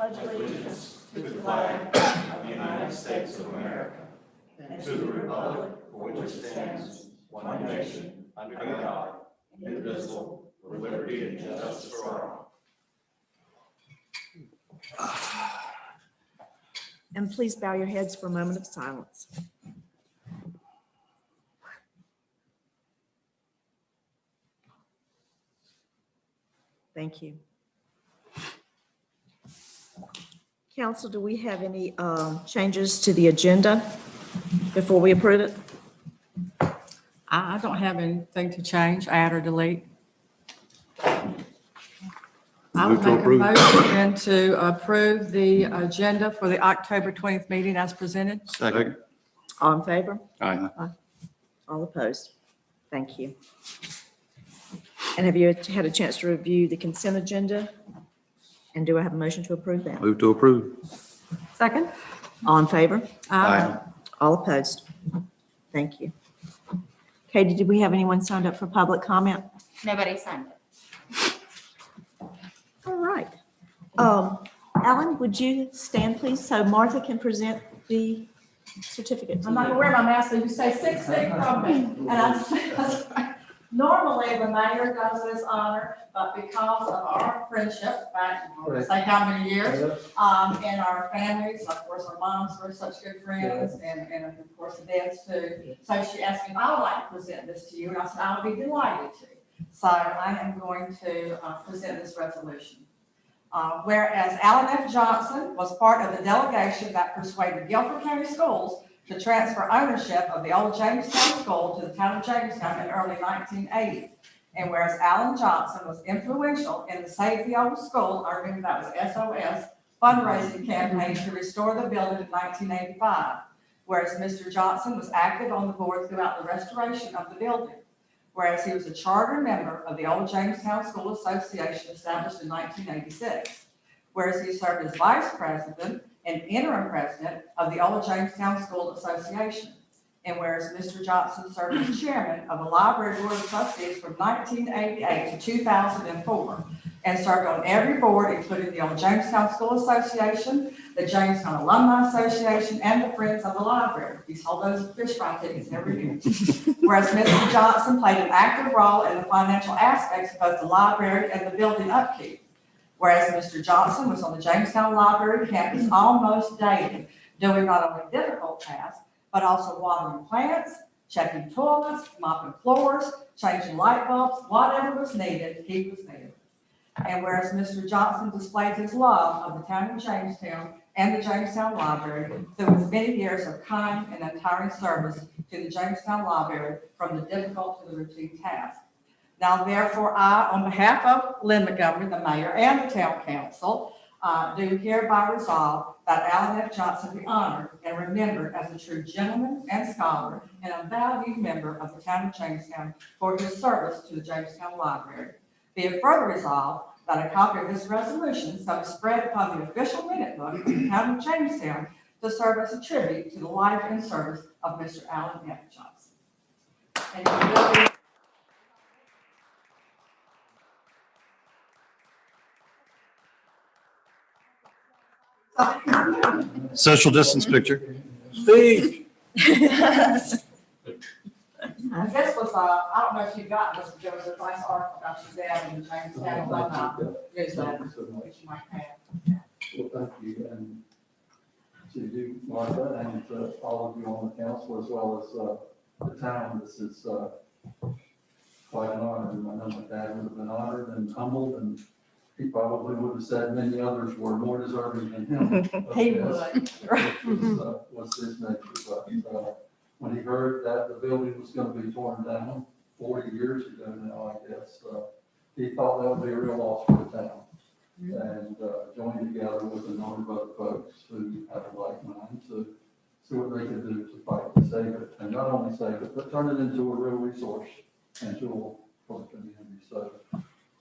pledge allegiance to the flag of the United States of America and to the republic for which it stands, one nation, under God, indivisible, with liberty and justice for all. And please bow your heads for a moment of silence. Thank you. Council, do we have any changes to the agenda before we approve it? I don't have anything to change, add or delete. I would Move to make a approve. motion then to approve the agenda for the October 20th meeting as presented. Second. All in favor? Aye. All opposed? Thank you. And have you had a chance to review the consent agenda? And do I have a motion to approve that? Move to approve. Second. All in favor? Aye. All opposed? Thank you. Katie, did we have anyone signed up for public comment? Nobody signed it. All right. Alan, would you stand, please, so Martha can present the certificate to I'm not gonna you? wear my mask, so you stay 6 feet from me. And normally the mayor does this honor, but because of our friendship back, I won't say how many years, and our families, of course, our moms were such good friends, and of course the dads too. So she asked me if I would like to present this to you, and I said, I would be delighted to. So I am going to present this resolution. Whereas Alan F. Johnson was part of the delegation that persuaded Guilford County Schools to transfer ownership of the old Jamestown School to the town of Jamestown in early 1980. And whereas Alan Johnson was influential in the Save the Old School, I remember that was SOS, fundraising campaign to restore the building in 1985. Whereas Mr. Johnson was active on the board throughout the restoration of the building. Whereas he was a charter member of the old Jamestown School Association established in 1986. Whereas he served as vice president and interim president of the old Jamestown School Association. And whereas Mr. Johnson served as chairman of the Library Board of Trustees from 1988 to 2004, and served on every board, including the old Jamestown School Association, the Jamestown Alumni Association, and the Friends of the Library. He sold those fish fry tickets every year. Whereas Mr. Johnson played an active role in the financial aspects of both the library and the building upkeep. Whereas Mr. Johnson was on the Jamestown Library campus almost daily, doing not only difficult tasks, but also watering plants, checking toilets, mopping floors, changing light bulbs, whatever was needed, he was there. And whereas Mr. Johnson displayed his love of the town of Jamestown and the Jamestown Library through his many years of kind and untiring service to the Jamestown Library from the difficult to the routine task. Now, therefore, I, on behalf of Lynn Montgomery, the mayor, and the town council, do hereby resolve that Alan F. Johnson be honored and remembered as a true gentleman and scholar and a valued member of the town of Jamestown for his service to the Jamestown Library. Be it further resolved that a copy of this resolution shall be spread upon the official minute book of the town of Jamestown to serve as a tribute to the life and service of Mr. Alan F. Johnson. And he will be Social distance picture. This was, I don't know if you got this, but there was a nice article about your dad in the Jamestown Alumni newsletter, which you might have. Well, thank you, and to you, Martha, and to all of you on the council, as well as the town. This is quite an honor, and I know my dad would have been honored and humbled, and he probably would have said many others were more deserving than him. of He this, would. was his nature, but when he heard that the building was going to be torn down 40 years ago now, I guess, he thought that would be a real loss for the town. And joined together with a number of other folks who have a like mind to see what they could do to fight to save it, and not only save it, but turn it into a real resource and tool for the community. So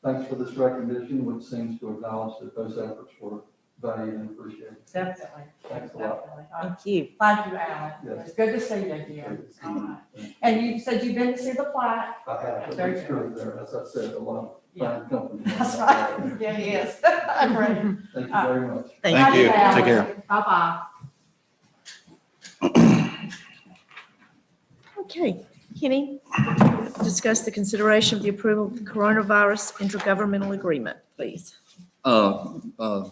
thanks for this recognition, which seems to acknowledge that those efforts were valued and appreciated. Definitely. Thanks a lot. Definitely. Thank you. Thank you, Alan. Yes. It's good to see you again. All right. And you said you've been to see the plaque? I have, Very it's true there, as I said, a lot. fine company. That's right. Yeah, he is. Great. Thank you very much. Thank you. Take care. Bye-bye. Okay, Kenny, discuss the consideration of the approval of the coronavirus intergovernmental agreement, please.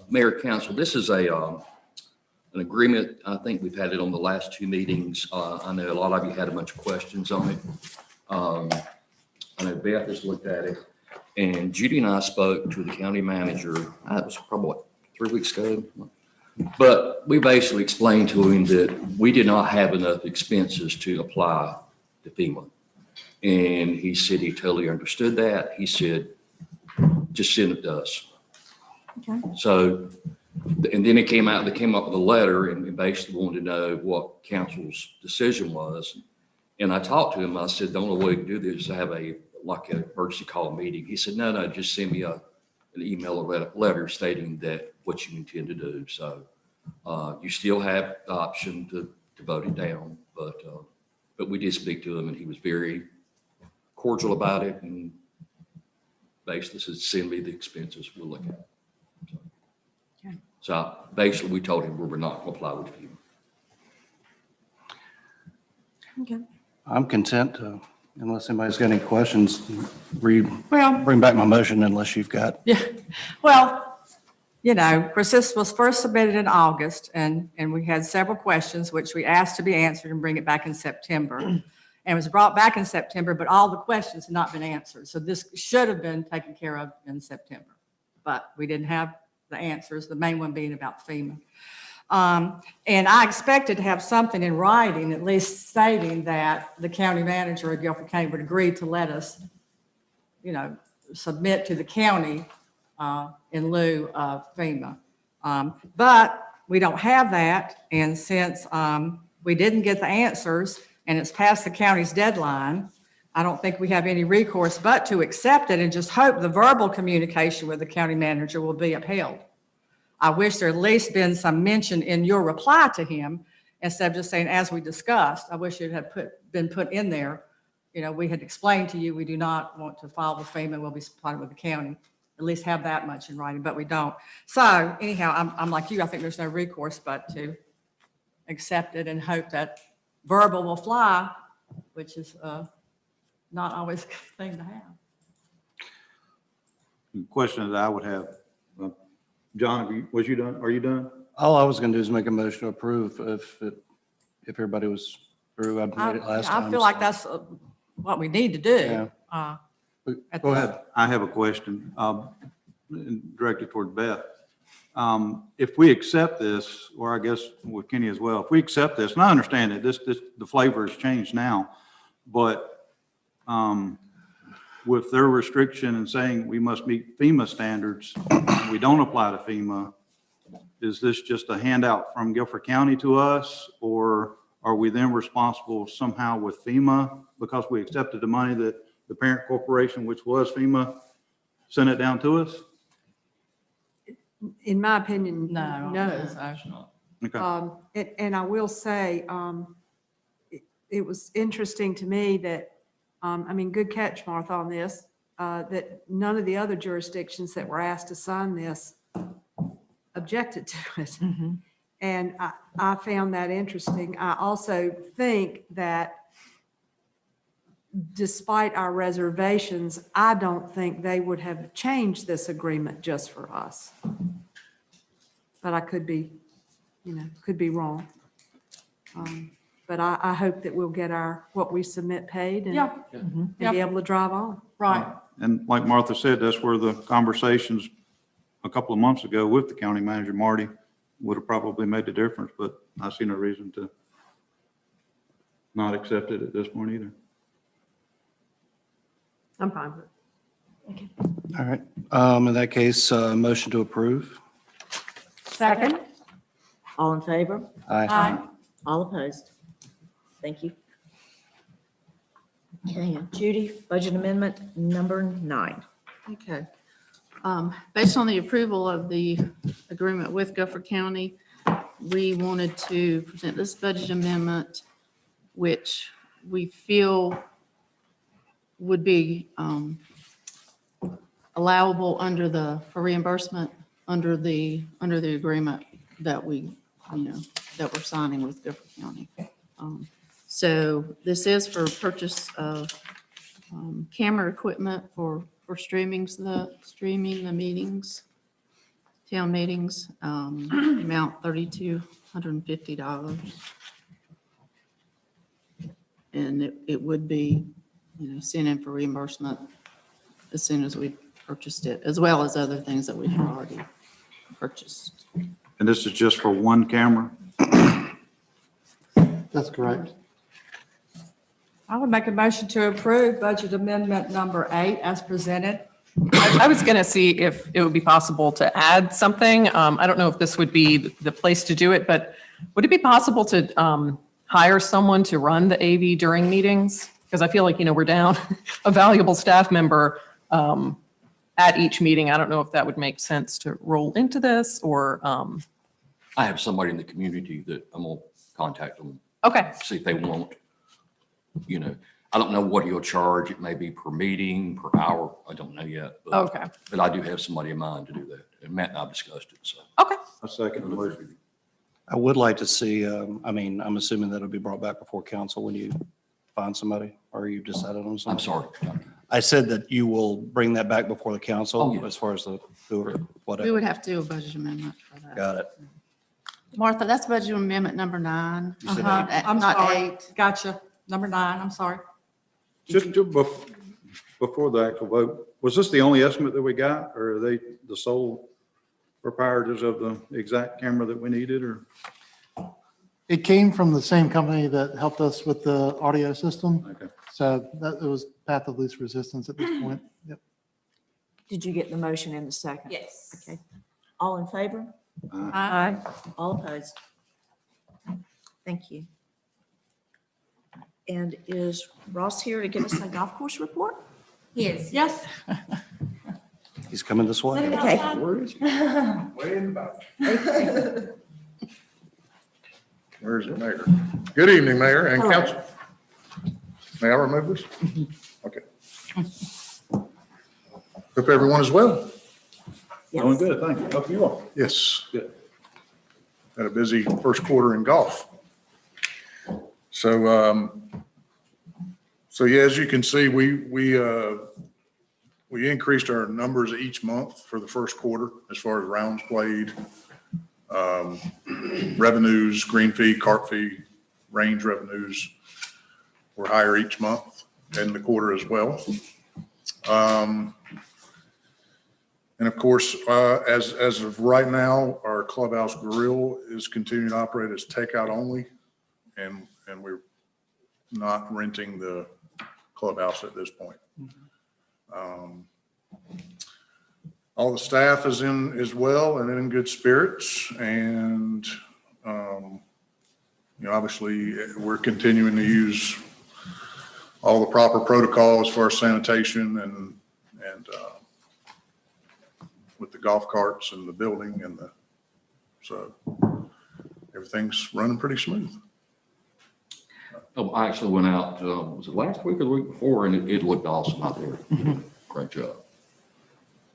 Mayor, council, this is an agreement. I think we've had it on the last two meetings. I know a lot of you had a bunch of questions on it. I know Beth has looked at it, and Judy and I spoke to the county manager. That was probably, what, 3 weeks ago? But we basically explained to him that we did not have enough expenses to apply to FEMA. And he said he totally understood that. He said, just send it to us. Okay. So, and then they came up with a letter and basically wanted to know what council's decision was. And I talked to him. I said, the only way we can do this is have an emergency call meeting. He said, no, just send me an email or letter stating that what you intend to do. So you still have the option to vote it down, but we did speak to him and he was very cordial about it and basically said, send me the expenses, we'll look at it. So basically we told him we were not going to apply with FEMA. Okay. I'm content to, unless anybody's got any questions, Well, bring back my motion unless you've got. yeah, well, you know, of course, this was first submitted in August, and we had several questions which we asked to be answered and bring it back in September. And it was brought back in September, but all the questions had not been answered. So this should have been taken care of in September, but we didn't have the answers, the main one being about FEMA. And I expected to have something in writing, at least stating that the county manager of Guilford County would agree to let us, you know, submit to the county in lieu of FEMA. But we don't have that. And since we didn't get the answers and it's past the county's deadline, I don't think we have any recourse but to accept it and just hope the verbal communication with the county manager will be upheld. I wish there had at least been some mention in your reply to him instead of just saying, as we discussed. I wish it had been put in there. You know, we had explained to you, we do not want to file with FEMA, we'll be supplying with the county. At least have that much in writing, but we don't. So anyhow, I'm like you, I think there's no recourse but to accept it and hope that verbal will fly, which is not always a good thing to have. Question that I would have, John, was you done? Are you done? All I was going to do is make a motion to approve if everybody was through. I made it last time. I feel like that's what we need to do. Yeah. At Go this- ahead. I have a question directed toward Beth. If we accept this, or I guess with Kenny as well, if we accept this, and I understand that the flavor has changed now, but with their restriction and saying we must meet FEMA standards, and we don't apply to FEMA, is this just a handout from Guilford County to us, or are we then responsible somehow with FEMA because we accepted the money that the parent corporation, which was FEMA, sent it down to us? In my opinion, No. I don't no. think so. Okay. And I will say, it was interesting to me that, I mean, good catch, Martha, on this, that none of the other jurisdictions that were asked to sign this objected to it. Mhm. And I found that interesting. I also think that despite our reservations, I don't think they would have changed this agreement just for us. But I could be, could be wrong. But I hope that we'll get what we submit paid and Yeah. and be Yep. able to drive on. Right. And like Martha said, that's where the conversations a couple of months ago with the county manager, Marty, would have probably made the difference, but I see no reason to not accept it at this point either. I'm fine with it. All right. In that case, motion to approve. Second. All in favor? Aye. All opposed? Thank you. Okay, and Judy, budget amendment number 9. Okay. Based on the approval of the agreement with Guilford County, we wanted to present this budget amendment, which we feel would be allowable under for reimbursement under the agreement that that we're signing with Guilford County. So this is for purchase of camera equipment for streaming the meetings, town meetings, amount $3,250. And it would be, sent in for reimbursement as soon as we purchased it, as well as other things that we have already purchased. And this is just for one camera? That's correct. I would make a motion to approve budget amendment number 8 as presented. I was going to see if it would be possible to add something. I don't know if this would be the place to do it, but would it be possible to hire someone to run the AV during meetings? Because I feel like, we're down a valuable staff member at each meeting. I don't know if that would make sense to roll into this or. I have somebody in the community that I'm gonna contact them, Okay, see if they want, I don't know what he'll charge. It may be per meeting, per hour. I don't know yet. But okay, But I do have somebody in mind to do that. And Matt and I discussed it, so. okay. A second motion. I would like to see, I'm assuming that'll be brought back before council when you find somebody, or you decided on something? I'm sorry. I said that you will bring that back before the Oh, council yeah. as far as the, whoever, We whatever. would have to do a budget amendment for that. Got it. Martha, that's budget amendment number 9. You said Uh-huh. I'm Not sorry. 8. Gotcha. Number 9, I'm sorry. Just before the actual vote, was this the only estimate that we got, or are they the sole proprietors of the exact camera that we needed, or? It came from the same company that helped us with the audio system. Okay. So that it was path of least resistance at this point. Yep. Did you get the motion in the second? Yes. Okay. All in favor? Aye. All opposed? Thank you. And is Ross here to give us a golf course report? Yes. Yes. He's coming this way. Okay. Where is he? Way in the back. Where's the mayor? Good evening, Mayor and Hello. council. May I remove this? Okay. Hope everyone is well. Doing good, thank you. Hope you are. Yes. Good. Had a busy first quarter in golf. So yeah, as you can see, we increased our numbers each month for the first quarter as far as rounds played, revenues, green fee, cart fee, range revenues were higher each month and the quarter as well. And of course, as of right now, our clubhouse grill is continuing to operate as takeout only, and we're not renting the clubhouse at this point. All the staff is in as well and in good spirits, and obviously we're continuing to use all the proper protocol as far as sanitation and with the golf carts and the building so everything's running pretty smooth. Oh, I actually went out, was it last week or the week before, and it looked awesome out there. Great job.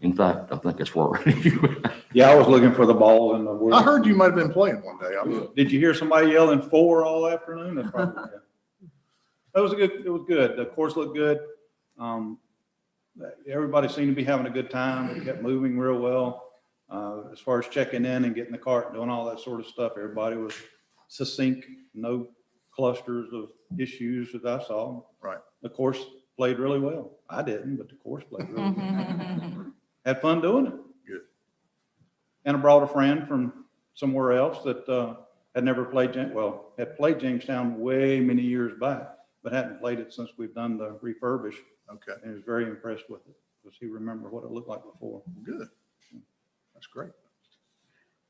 In fact, I think it's where you went. Yeah, I was looking for the ball and the. I heard you might have been playing one day. Did you hear somebody yelling 4 all afternoon? That's probably, yeah. That was it was good. The course looked good. Everybody seemed to be having a good time. It kept moving real well. As far as checking in and getting the cart and doing all that sort of stuff, everybody was succinct, no clusters of issues that I saw. Right. The course played really well. I didn't, but the course played really well. Had fun doing it. Good. And I brought a friend from somewhere else that had never played, had played Jamestown way many years back, but hadn't played it since we've done the refurbish. Okay, And he was very impressed with it because he remembered what it looked like before. good. That's great.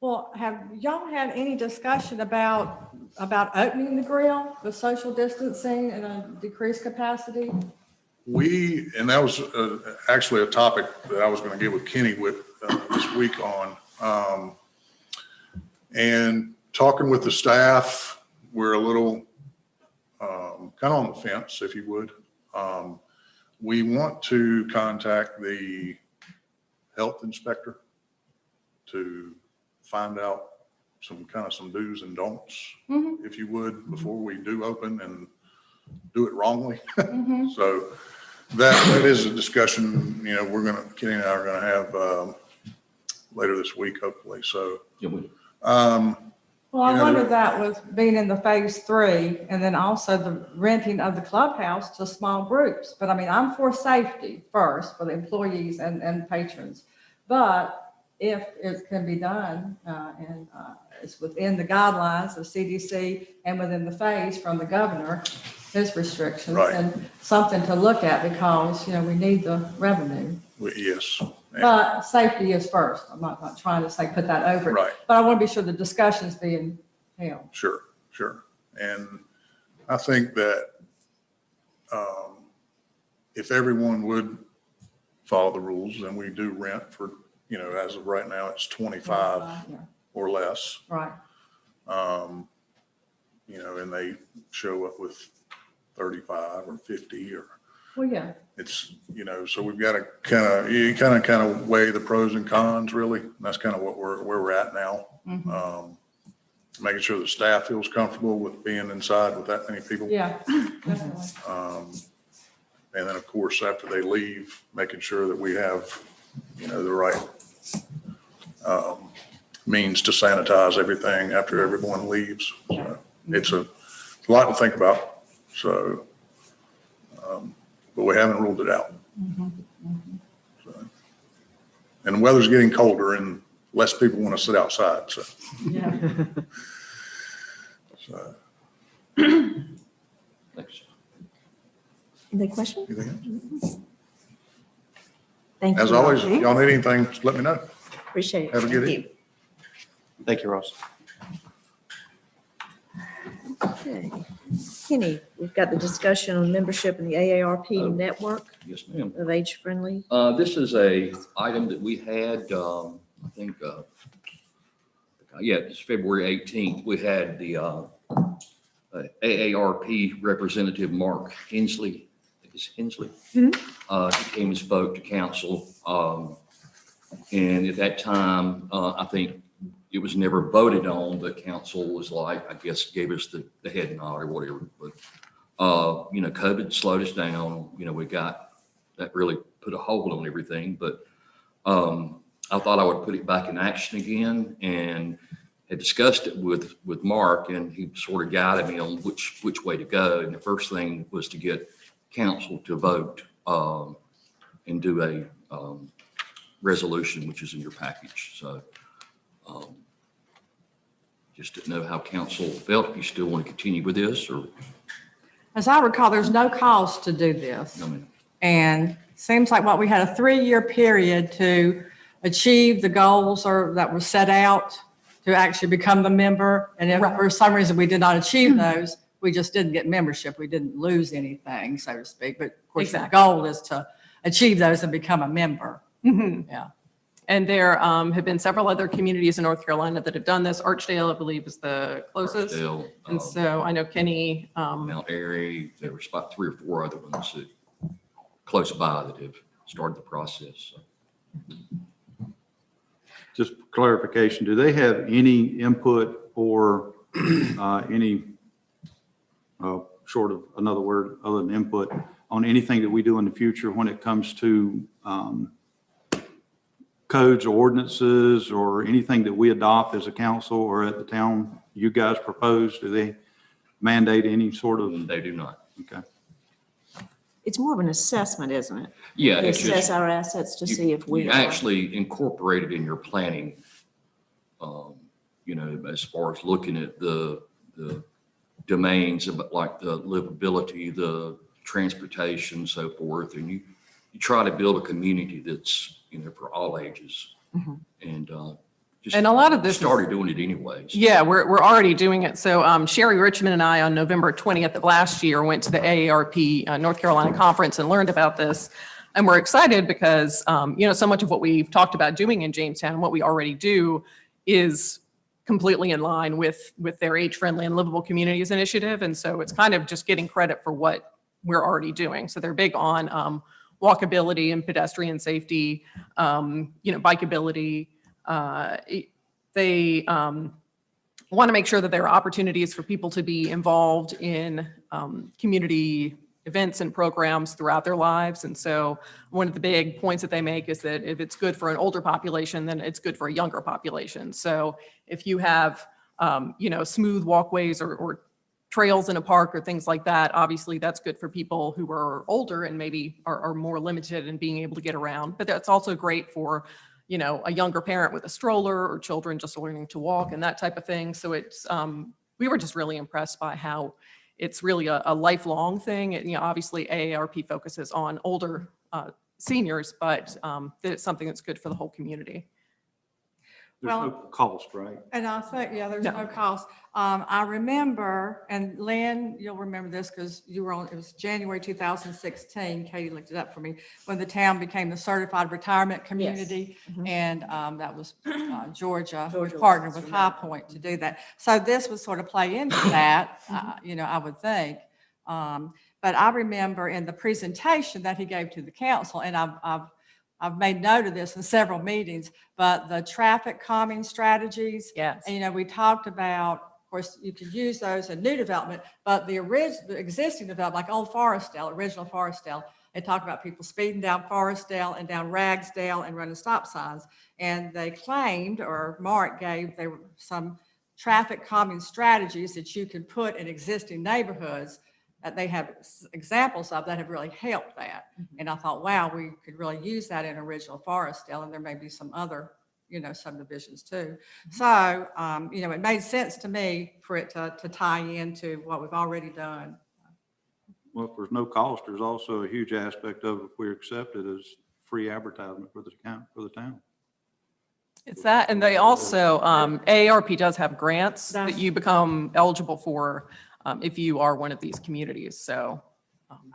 Well, have y'all had any discussion about opening the grill, the social distancing and a decreased capacity? And that was actually a topic that I was going to get with Kenny this week on. And talking with the staff, we're a little kind of on the fence, if you would. We want to contact the health inspector to find out some do's and don'ts, if you would, before we do open and do it wrongly. So that is a discussion, Kenny and I are gonna have later this week, hopefully. So, Yeah, we- Well, I Yeah. wondered that with being in the phase 3 and then also the renting of the clubhouse to small groups. But I mean, I'm for safety first for the employees and patrons. But if it can be done and it's within the guidelines of CDC and within the phase from the governor, his restrictions, Right. and something to look at because, we need the revenue. yes. But safety is first. I'm not trying to say put that over it. Right. But I want to be sure the discussion's being held. Sure. And I think that if everyone would follow the rules, then we do rent for, as of right now, it's 25 Yeah, or less. right. And they show up with 35 or 50 or Well, yeah. it's, so we've got to kind of weigh the pros and cons really. And that's kind of where we're at now. Making sure the staff feels comfortable with being inside with that many people. Yeah, definitely. And then of course, after they leave, making sure that we have, the right means to sanitize everything after everyone leaves. So it's a lot to think about. So, but we haven't ruled it out. So, and the weather's getting colder and less people want to sit outside. So, Yeah. so Thanks. Any question? anything else? Thank you. As always, if y'all need anything, just let me know. Appreciate it. Have a good Thank you. Thank you, Ross. Okay. Kenny, we've got the discussion on membership in the AARP Oh. network Yes, ma'am. of age-friendly. This is a item that we had, I think, it's February 18th. We had the AARP representative, Mark Hensley. I think it's Hensley. He came and spoke to council. And at that time, I think it was never voted on. The council was like, I guess, gave us the head nod or whatever. But, COVID slowed us down. We got, that really put a hold on everything. But I thought I would put it back in action again and had discussed it with Mark, and he sort of guided me on which way to go. And the first thing was to get council to vote and do a resolution, which is in your package. So just didn't know how council felt, if you still want to continue with this or, As I recall, there's no cost to do this. I mean, And seems like what we had a 3-year period to achieve the goals that were set out to actually become the member. And if for some reason we did not achieve those, we just didn't get membership. We didn't lose anything, so to speak. But of course, the Exactly. goal is to achieve those and become a member. Yeah. And there have been several other communities in North Carolina that have done this. Archdale, I believe, is the closest. Archdale, And so I know Kenny, Mount Airy, there was about 3 or 4 other ones that close by that have started the process. So. Just for clarification, do they have any input or any, short of another word other than input, on anything that we do in the future when it comes to codes or ordinances or anything that we adopt as a council or at the town you guys propose? Do they mandate any sort of? They do not. Okay. It's more of an assessment, isn't it? Yeah, They it's assess just, our assets to see if we you are. actually incorporate it in your planning, as far as looking at the domains of like the livability, the transportation, so forth. And you try to build a community that's, for all ages. And just And a lot of this is- started doing it anyways. yeah, we're already doing it. So Sherry Richmond and I on November 20th of last year went to the AARP North Carolina conference and learned about this. And we're excited because, so much of what we've talked about doing in Jamestown and what we already do is completely in line with their age-friendly and livable communities initiative. And so it's kind of just getting credit for what we're already doing. So they're big on walkability and pedestrian safety, bikeability. They want to make sure that there are opportunities for people to be involved in community events and programs throughout their lives. And so one of the big points that they make is that if it's good for an older population, then it's good for a younger population. So if you have, smooth walkways or trails in a park or things like that, obviously that's good for people who are older and maybe are more limited in being able to get around. But that's also great for, a younger parent with a stroller or children just learning to walk and that type of thing. So it's, we were just really impressed by how it's really a lifelong thing. And, obviously AARP focuses on older seniors, but that it's something that's good for the whole community. There's Well- no cost, right? And I think, yeah, there's No. no cost. I remember, and Lynn, you'll remember this because you were on, it was January 2016, Katie looked it up for me, when the town became the certified retirement community. Mhm. And that was Georgia. We Georgia partnered was with High Point to do that. So this would sort of play into that, I would think. But I remember in the presentation that he gave to the council, and I've made note of this in several meetings, but the traffic calming strategies. Yes. And, we talked about, of course, you could use those in new development, but the existing development, like Old Forestdale, original Forestdale, they talked about people speeding down Forestdale and down Ragsdale and running stop signs. And they claimed, or Mark gave, there were some traffic calming strategies that you could put in existing neighborhoods that they have examples of that have really helped that. And I thought, wow, we could really use that in original Forestdale, and there may be some other, subdivisions too. So, it made sense to me for it to tie into what we've already done. Well, if there's no cost, there's also a huge aspect of, if we're accepted, as free advertisement for the town. It's that, and they also, AARP does have grants that you become eligible for if you are one of these communities, so.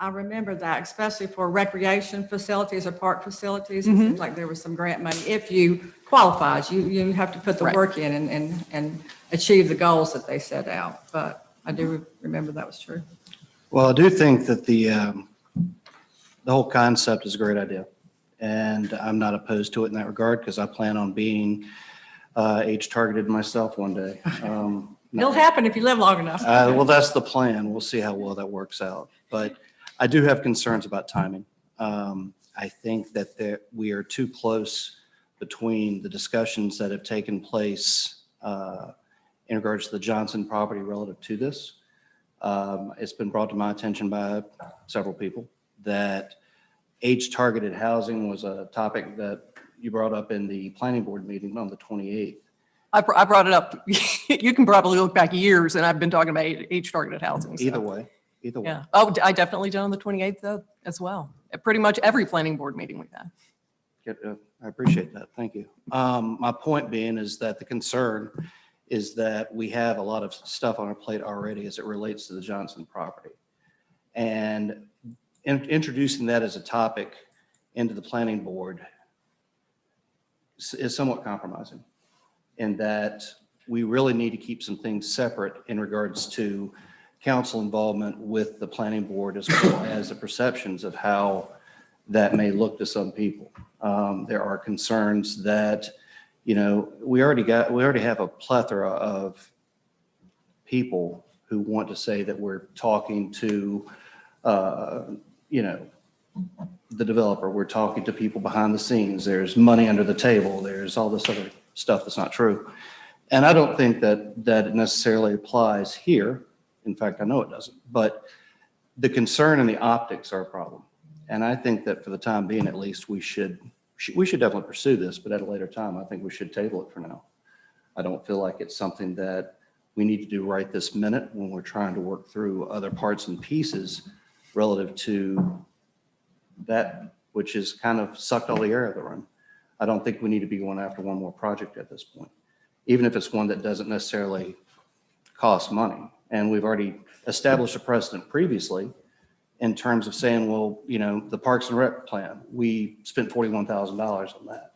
I remember that, especially for recreation facilities or park facilities. It seems like there was some grant money. If you qualify, you have to put the Right. work in and achieve the goals that they set out. But I do remember that was true. Well, I do think that the whole concept is a great idea. And I'm not opposed to it in that regard because I plan on being age targeted myself one day. It'll happen if you live long enough. Well, that's the plan. We'll see how well that works out. But I do have concerns about timing. I think that we are too close between the discussions that have taken place in regards to the Johnson property relative to this. It's been brought to my attention by several people that age-targeted housing was a topic that you brought up in the planning board meeting on the 28th. I brought it up. You can probably look back years, and I've been talking about age-targeted housing. so. Either way. Yeah. Oh, I definitely did on the 28th though, as well. At pretty much every planning board meeting we've had. I appreciate that. Thank you. My point being is that the concern is that we have a lot of stuff on our plate already as it relates to the Johnson property. And introducing that as a topic into the planning board is somewhat compromising in that we really need to keep some things separate in regards to council involvement with the planning board as well as the perceptions of how that may look to some people. There are concerns that, we already have a plethora of people who want to say that we're talking to, the developer, we're talking to people behind the scenes, there's money under the table, there's all this other stuff that's not true. And I don't think that it necessarily applies here. In fact, I know it doesn't, but the concern and the optics are a problem. And I think that for the time being, at least, we should definitely pursue this, but at a later time, I think we should table it for now. I don't feel like it's something that we need to do right this minute when we're trying to work through other parts and pieces relative to that, which has kind of sucked all the air out of the room. I don't think we need to be going after one more project at this point, even if it's one that doesn't necessarily cost money. And we've already established a precedent previously in terms of saying, well, the Parks and Rec plan, we spent $41,000 on that,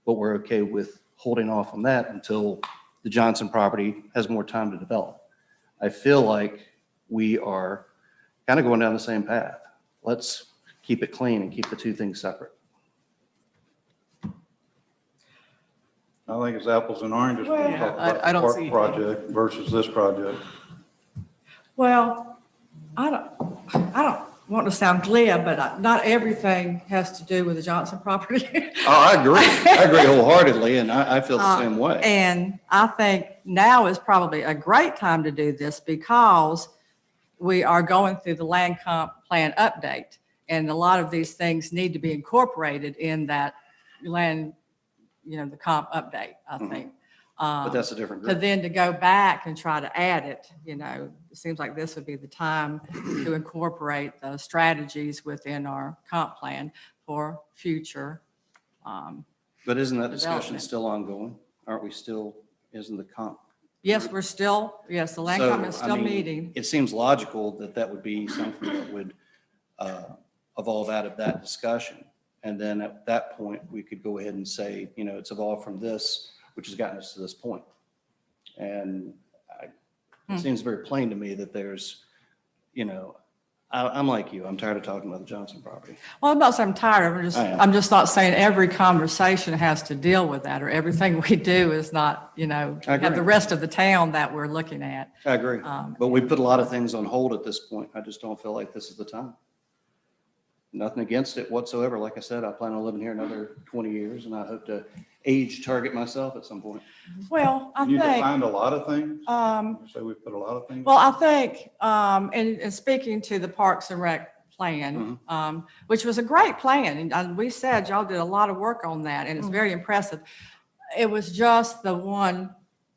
but we're okay with holding off on that until the Johnson property has more time to develop. I feel like we are kind of going down the same path. Let's keep it clean and keep the two things separate. I think it's apples and oranges when you talk Well, about I the don't park see- project versus this project. Well, I don't want to sound glib, but not everything has to do with the Johnson property. Oh, I agree. I agree wholeheartedly, and I feel the same way. And I think now is probably a great time to do this because we are going through the land comp plan update. And a lot of these things need to be incorporated in that land, the comp update, I think. But that's a different To group. then to go back and try to add it, it seems like this would be the time to incorporate the strategies within our comp plan for future. But isn't that discussion development. still ongoing? Aren't we still, isn't the comp? Yes, the land comp is So, I still mean, meeting. It seems logical that that would be something that would evolve out of that discussion. And then at that point, we could go ahead and say, it's evolved from this, which has gotten us to this point. And it seems very plain to me that there's, I'm like you, I'm tired of talking about the Johnson property. Well, I'm not saying I'm tired of it, I am. I'm just not saying every conversation has to deal with that, or everything we do is not, have agree. the rest of the town that we're looking at. I agree. But we put a lot of things on hold at this point. I just don't feel like this is the time. Nothing against it whatsoever. Like I said, I plan on living here another 20 years, and I hope to age target myself at some point. Well, I You think, defined a lot of things? You say we put a lot of things? well, I think, and speaking to the Parks and Rec plan, which was a great plan, and we said y'all did a lot of work on that, and it's very impressive. It was just the one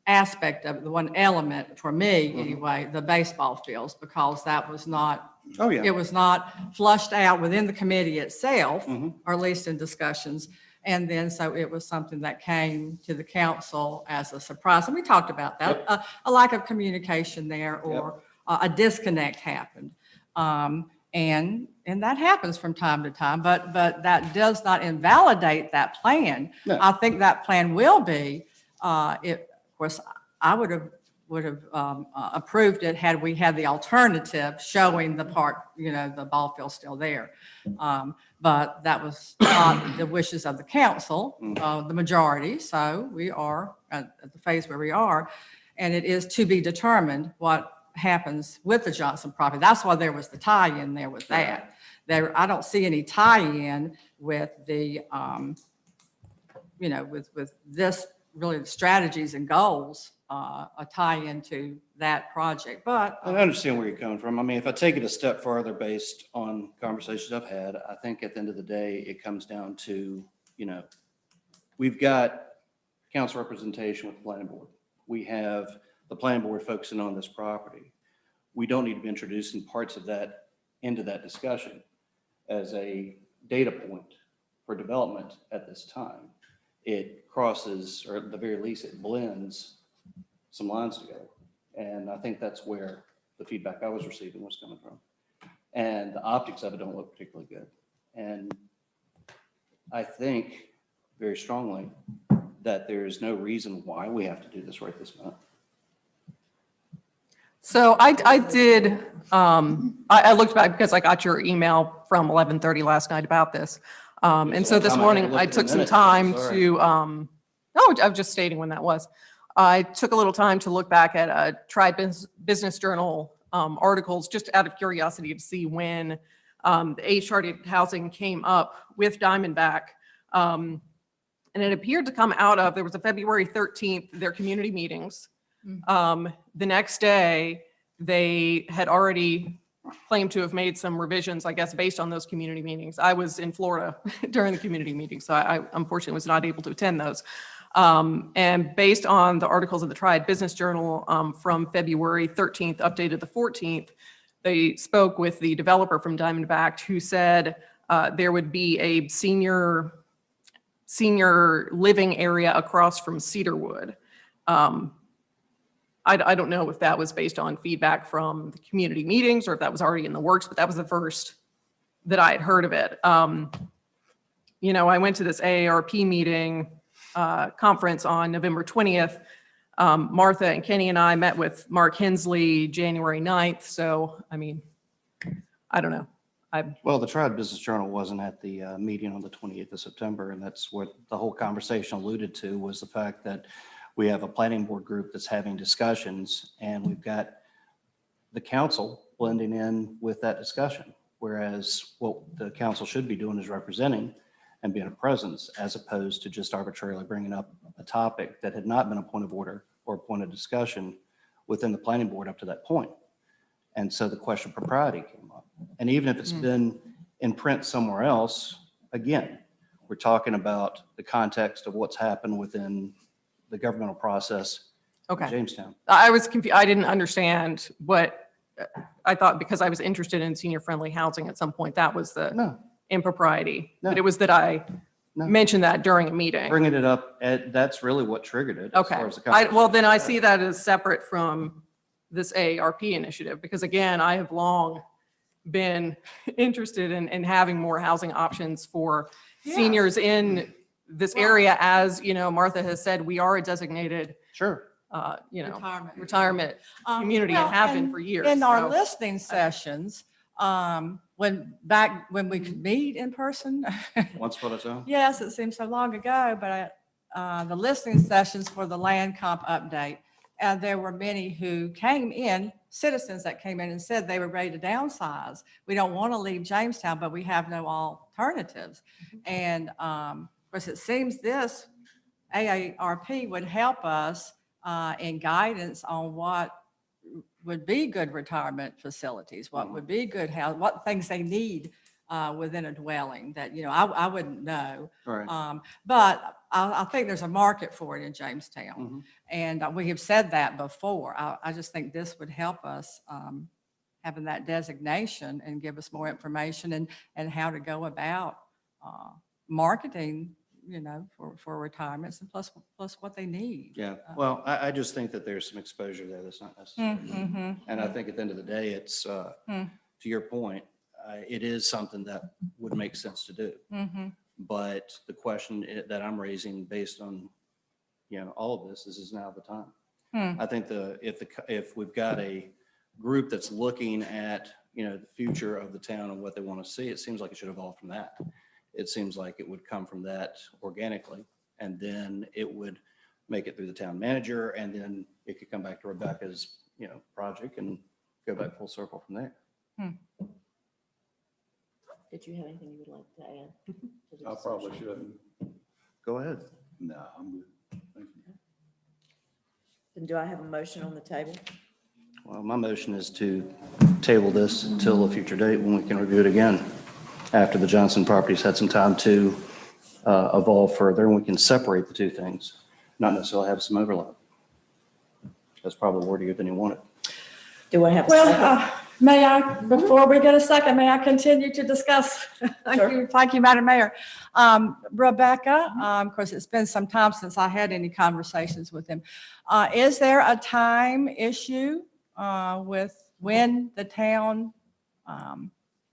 aspect of it, the one element for me anyway, the baseball fields, because that was not, Oh, yeah. it was not flushed out within the committee itself, Mhm. or at least in discussions. And then, so it was something that came to the council as a surprise. And we talked about that, a lack of communication there, or a disconnect happened. And that happens from time to time, but that does not invalidate that plan. No. I think that plan will be, of course, I would have approved it had we had the alternative showing the park, the ball field still there. But that was not the wishes of the council, the majority. So we are at the phase where we are. And it is to be determined what happens with the Johnson property. That's why there was the tie-in there with that. I don't see any tie-in with the, with this, really the strategies and goals, a tie-in to that project. But I understand where you're coming from. I mean, if I take it a step farther based on conversations I've had, I think at the end of the day, it comes down to, we've got council representation with the planning board. We have the planning board focusing on this property. We don't need to be introducing parts of that into that discussion as a data point for development at this time. It crosses, or at the very least, it blends some lines together. And I think that's where the feedback I was receiving was coming from. And the optics of it don't look particularly good. And I think very strongly that there is no reason why we have to do this right this minute. So I did, I looked back because I got your email from 11:30 last night about this. And so this morning I took some time to, I was just stating when that was. I took a little time to look back at Triad Business Journal articles, just out of curiosity to see when the age-targeted housing came up with Diamondback. And it appeared to come out of, there was a February 13th, their community meetings. The next day, they had already claimed to have made some revisions, I guess, based on those community meetings. I was in Florida during the community meeting, so I unfortunately was not able to attend those. And based on the articles of the Triad Business Journal from February 13th, updated the 14th, they spoke with the developer from Diamondback who said there would be a senior living area across from Cedarwood. I don't know if that was based on feedback from the community meetings or if that was already in the works, but that was the first that I had heard of it. I went to this AARP meeting conference on November 20th. Martha and Kenny and I met with Mark Hensley January 9th. So, I mean, I don't know. Well, the Triad Business Journal wasn't at the meeting on the 28th of September, and that's what the whole conversation alluded to, was the fact that we have a planning board group that's having discussions, and we've got the council blending in with that discussion, whereas what the council should be doing is representing and being a presence, as opposed to just arbitrarily bringing up a topic that had not been a point of order or a point of discussion within the planning board up to that point. And so the question of propriety came up. And even if it's been in print somewhere else, again, we're talking about the context of what's happened within the governmental process in Okay. Jamestown. I was confused. I didn't understand what, I thought because I was interested in senior-friendly housing at some point, that was the No, impropriety. No. But it was that I No. mentioned that during a meeting. bringing it up, that's really what triggered it. as Okay. far as the Well, then I conversation. see that as separate from this AARP initiative, because again, I have long been interested in having more housing options for seniors in this area. As, you know, Martha has said, we are a designated, Sure. retirement community and have been for years. In our So- listening sessions, when we could meet in person. Once upon a time. Yes, it seems so long ago, but the listening sessions for the land comp update, there were many who came in, citizens that came in and said they were ready to downsize. We don't want to leave Jamestown, but we have no alternatives. And of course, it seems this AARP would help us in guidance on what would be good retirement facilities, what would be good house, what things they need within a dwelling that, you know, I wouldn't know. Right. But I think there's a market for it in Jamestown. Mhm. And we have said that before. I just think this would help us having that designation and give us more information and how to go about marketing, you know, for retirements and plus what they need. Yeah, well, I just think that there's some exposure there that's not necessary. Mhm. And I think at the end of the day, it's, to your point, it is something that would make sense to do. Mhm. But the question that I'm raising based on, you know, all of this is now the time. I think if we've got a group that's looking at, you know, the future of the town and what they want to see, it seems like it should evolve from that. It seems like it would come from that organically, and then it would make it through the town manager, and then it could come back to Rebecca's, you know, project and go back full circle from there. Did you have anything you would like to add? to the I probably discussion? shouldn't. Go ahead. No, I'm good. Thank you. Then do I have a motion on the table? Well, my motion is to table this until a future date when we can review it again, after the Johnson properties had some time to evolve further, and we can separate the two things, not necessarily have some overlap. That's probably wordier than you wanted. Do I have a second? Well, may I, before we get a second, may I continue to discuss? Thank you, Madam Mayor. Rebecca, of course, it's been some time since I had any conversations with him. Is there a time issue with when the town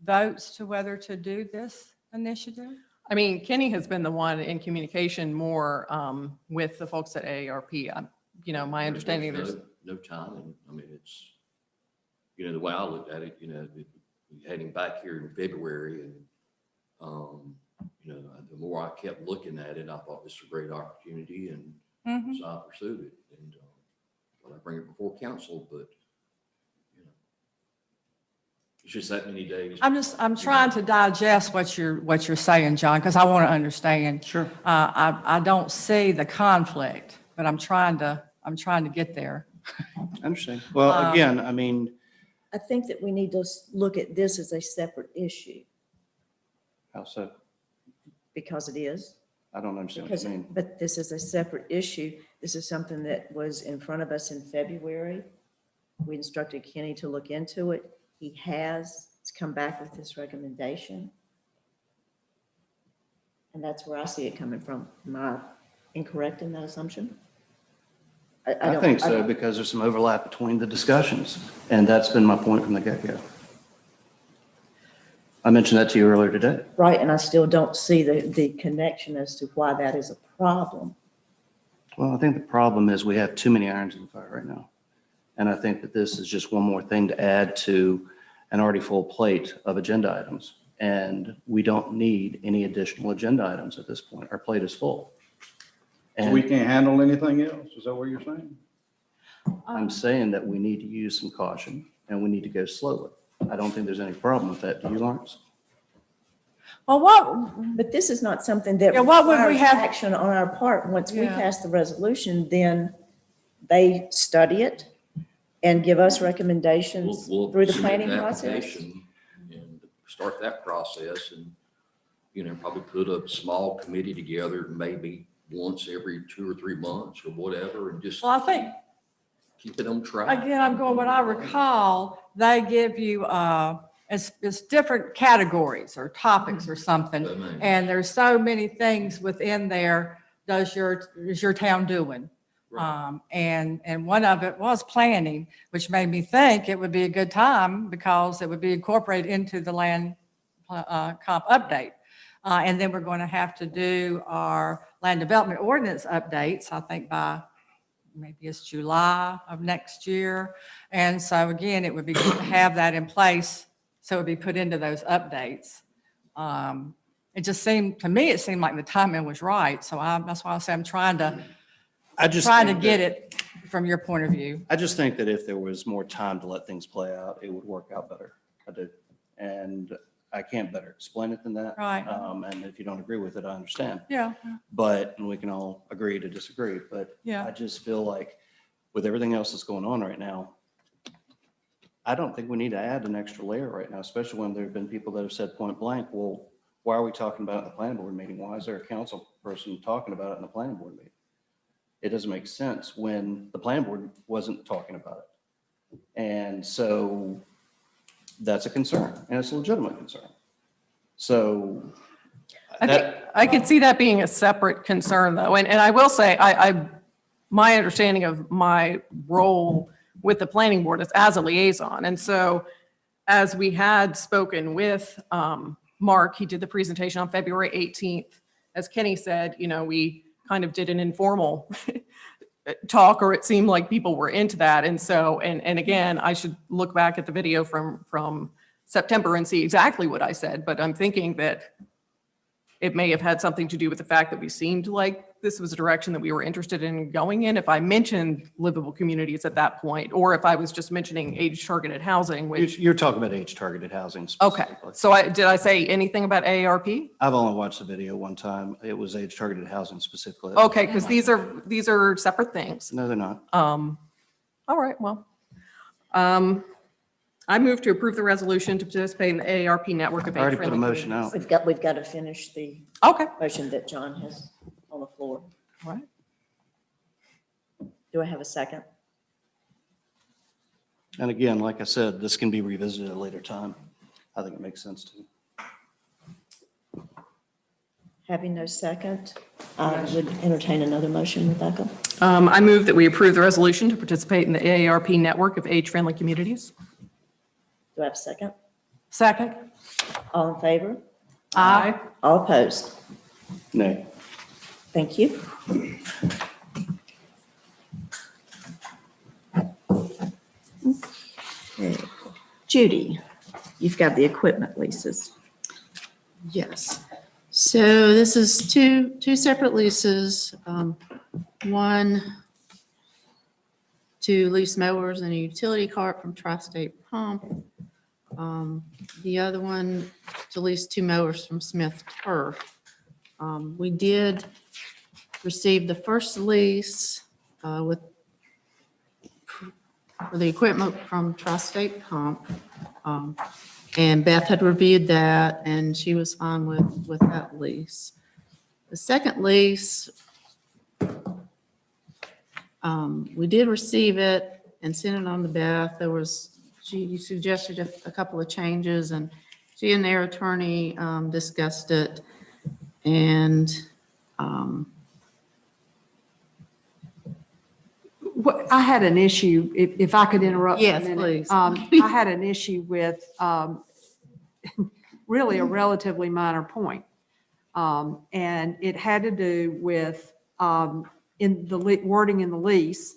votes to whether to do this initiative? I mean, Kenny has been the one in communication more with the folks at AARP. You know, my understanding there's, No time, and I mean, it's, you know, the way I looked at it, you know, we had him back here in February, and, you know, the more I kept looking at it, I thought this was a great opportunity, and so I pursued it, and, well, I bring it before council, but, you know, it's just that many days. I'm trying to digest what you're saying, John, because I want to understand. Sure. I don't see the conflict, but I'm trying to get there. I understand. Well, again, I mean, I think that we need to look at this as a separate issue, how so? because it is. I don't understand what Because, you mean. but this is a separate issue. This is something that was in front of us in February. We instructed Kenny to look into it. He has. He's come back with this recommendation. And that's where I see it coming from. Am I incorrect in that assumption? I don't- think so, don't- because there's some overlap between the discussions, and that's been my point from the get-go. I mentioned that to you earlier today. Right, and I still don't see the connection as to why that is a problem. Well, I think the problem is we have too many irons in the fire right now. And I think that this is just one more thing to add to an already full plate of agenda items. And we don't need any additional agenda items at this point. Our plate is full. So we And can't handle anything else? Is that what you're saying? I'm saying that we need to use some caution and we need to go slowly. I don't think there's any problem with that. Do you, Lawrence? Well, what, But this is not something that Yeah, what would we requires have- action on our part. Once we Yeah. pass the resolution, then they study it and give us recommendations We'll through the submit planning an process. application and start that process and, probably put a small committee together, maybe once every 2 or 3 months or whatever, and just well, I think, keep it on track. again, I'm going, what I recall, they give you, it's different categories or topics or something. I mean, And there's so many things within there, is your town doing? right. And one of it was planning, which made me think it would be a good time because it would be incorporated into the land comp update. And then we're going to have to do our land development ordinance updates, I think by maybe it's July of next year. And so again, it would be good to have that in place. So it would be put into those updates. It just seemed, to me, it seemed like the timing was right. So that's why I say I'm trying to think get that- it from your point of view. I just think that if there was more time to let things play out, it would work out better. I do. And I can't better explain it than that. Right. And if you don't agree with it, I understand. Yeah, But we can all agree to disagree. But yeah. I just feel like with everything else that's going on right now, I don't think we need to add an extra layer right now, especially when there have been people that have said point blank, well, why are we talking about it in the planning board meeting? Why is there a council person talking about it in the planning board meeting? It doesn't make sense when the planning board wasn't talking about it. And so that's a concern, and it's a legitimate concern. So I could see that being a separate concern though. And I will say, my understanding of my role with the planning board is as a liaison. And so as we had spoken with Mark, he did the presentation on February 18th. As Kenny said, we kind of did an informal talk, or it seemed like people were into that. And so, and again, I should look back at the video from September and see exactly what I said, but I'm thinking that it may have had something to do with the fact that we seemed like this was a direction that we were interested in going in. If I mentioned livable communities at that point, or if I was just mentioning age-targeted housing, which, you're talking about age-targeted housing okay. specifically. So did I say anything about AARP? I've only watched the video one time. It was age-targeted housing specifically. Okay, because these are separate things. No, they're not. All right, well, I move to approve the resolution to participate in the AARP network of I already put a age-friendly motion out. We've got to finish the Okay, motion that John has on the floor. all right. Do I have a second? And again, like I said, this can be revisited at a later time. I think it makes sense to. Having no second, I would entertain another motion, Rebecca. I move that we approve the resolution to participate in the AARP network of age-friendly communities. Do I have a second? Second. All in favor? Aye. All opposed? Nay. Thank you. Okay. Judy, you've got the equipment leases. Yes. So this is two separate leases. One to lease mowers and a utility cart from Tri-State Pump. The other one to lease 2 mowers from Smith Turf. We did receive the first lease for the equipment from Tri-State Pump. And Beth had reviewed that and she was fine with that lease. The second lease, we did receive it and sent it on to Beth. She suggested a couple of changes and she and their attorney discussed it. And I had an issue, if I could interrupt. for a Yes, minute. please. I had an issue with really a relatively minor point. And it had to do with, in the wording in the lease,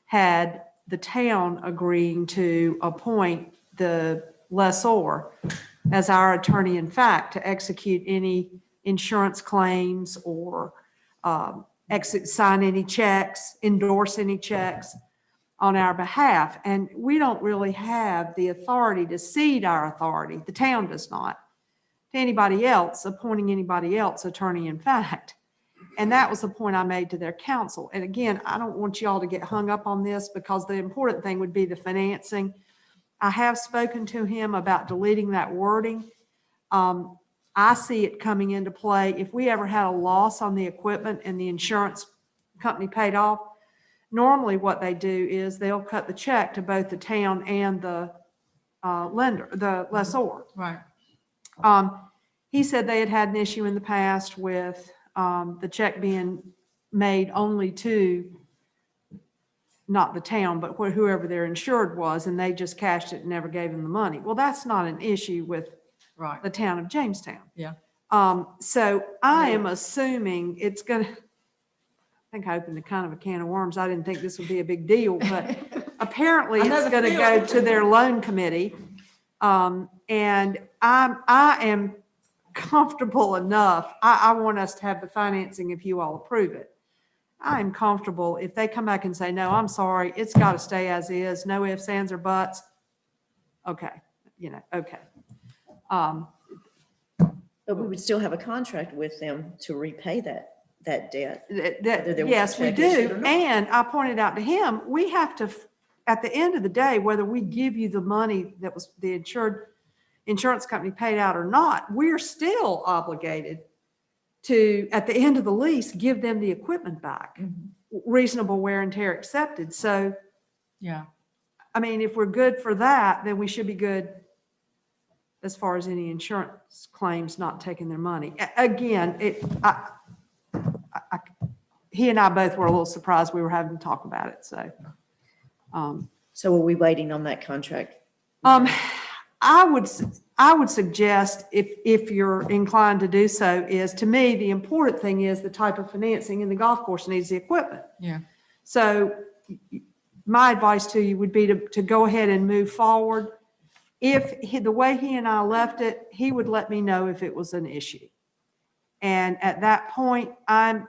had the town agreeing to appoint the lessor as our attorney in fact to execute any insurance claims or sign any checks, endorse any checks on our behalf. And we don't really have the authority to cede our authority, the town does not, to anybody else, appointing anybody else attorney in fact. And that was the point I made to their counsel. And again, I don't want you all to get hung up on this because the important thing would be the financing. I have spoken to him about deleting that wording. I see it coming into play. If we ever had a loss on the equipment and the insurance company paid off, normally what they do is they'll cut the check to both the town and the lender, the lessor. Right. He said they had had an issue in the past with the check being made only to not the town, but whoever their insured was, and they just cashed it and never gave them the money. Well, that's not an issue with Right. the town of Jamestown. Yeah. So I am assuming it's gonna, I think I opened a kind of a can of worms. I didn't think this would be a big deal, but apparently I know it's the gonna go to their loan committee. And I am comfortable enough. I want us to have the financing if you all approve it. I am comfortable if they come back and say, no, I'm sorry, it's got to stay as is, no ifs, ands, or buts. Okay, okay. But we would still have a contract with them to repay that debt. Whether there was a Yes, we check issued do. or not. And I pointed out to him, we have to, at the end of the day, whether we give you the money that was the insurance company paid out or not, we're still obligated to, at the end of the lease, give them the equipment back. Reasonable wear and tear accepted. So, Yeah. I mean, if we're good for that, then we should be good as far as any insurance claims not taking their money. Again, he and I both were a little surprised we were having to talk about it, so. So are we waiting on that contract? I would suggest, if you're inclined to do so, is, to me, the important thing is the type of financing, and the golf course needs the equipment. Yeah. So my advice to you would be to go ahead and move forward. The way he and I left it, he would let me know if it was an issue. And at that point, I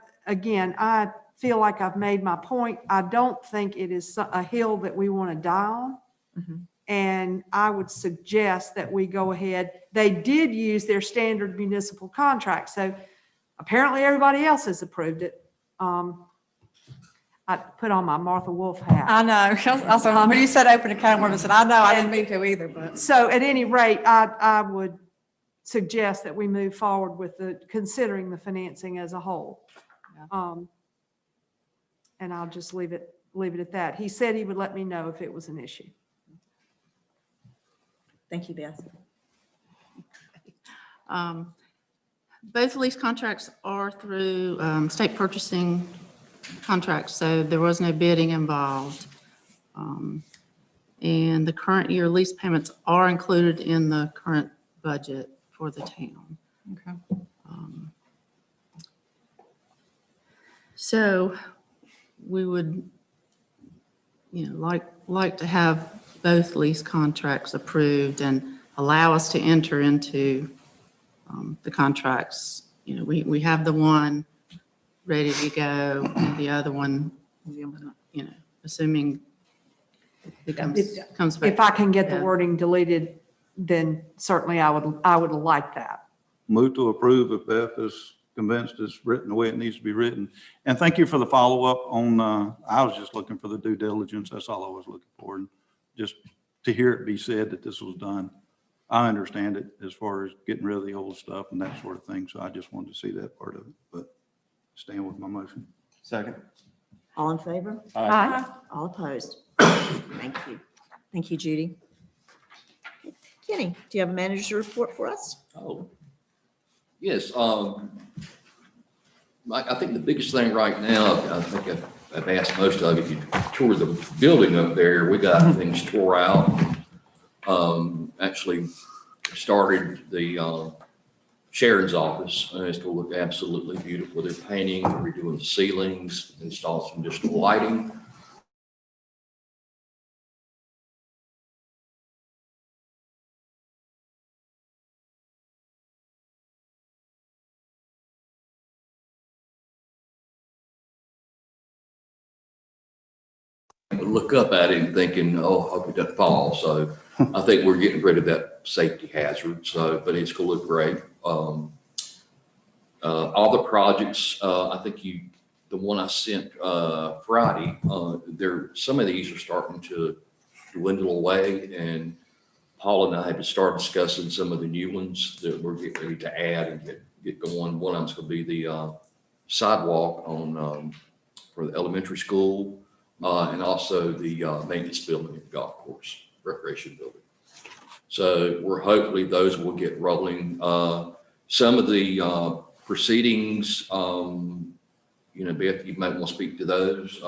feel like I've made my point. I don't think it is a hill that we want to die on. And I would suggest that we go ahead. They did use their standard municipal contract, so apparently everybody else has approved it. I put on my Martha Wolf hat. I know. Also, when you said open a can of worms, I said, I know, I didn't mean to either, but. So at any rate, I would suggest that we move forward with considering the financing as a whole. And I'll just leave it at that. He said he would let me know if it was an issue. Thank you, Beth. Both lease contracts are through state purchasing contracts, so there was no bidding involved. And the current year lease payments are included in the current budget for the town. Okay. So we would, like to have both lease contracts approved and allow us to enter into the contracts. We have the one ready to go, and the other one, assuming it comes back. If I can get the Yeah. wording deleted, then certainly I would like that. Move to approve if Beth is convinced it's written the way it needs to be written. And thank you for the follow-up on, I was just looking for the due diligence. That's all I was looking for. And just to hear it be said that this was done. I understand it as far as getting rid of the old stuff and that sort of thing. So I just wanted to see that part of it, but stand with my motion. Second. All in favor? Aye. All opposed? Thank you. Thank you, Judy. Kenny, do you have a manager's report for us? Oh, yes. I think the biggest thing right now, I think I've asked most of you, if you tour the building up there, we got things tore out. Actually started the Sharon's office, and it's going to look absolutely beautiful. They're painting, redoing the ceilings, install some additional lighting. look up at it and thinking, oh, I hope it doesn't fall. So I think we're getting rid of that safety hazard. So, but it's gonna look great. All the projects, I think the one I sent, Friday, some of these are starting to dwindle away, and Paul and I have to start discussing some of the new ones that we're getting ready to add and get going. One of them's gonna be the, sidewalk on, for the elementary school, and also the, maintenance building at the golf course, recreation building. So we're hopefully those will get rolling. Some of the, proceedings, Beth, you might want to speak to those.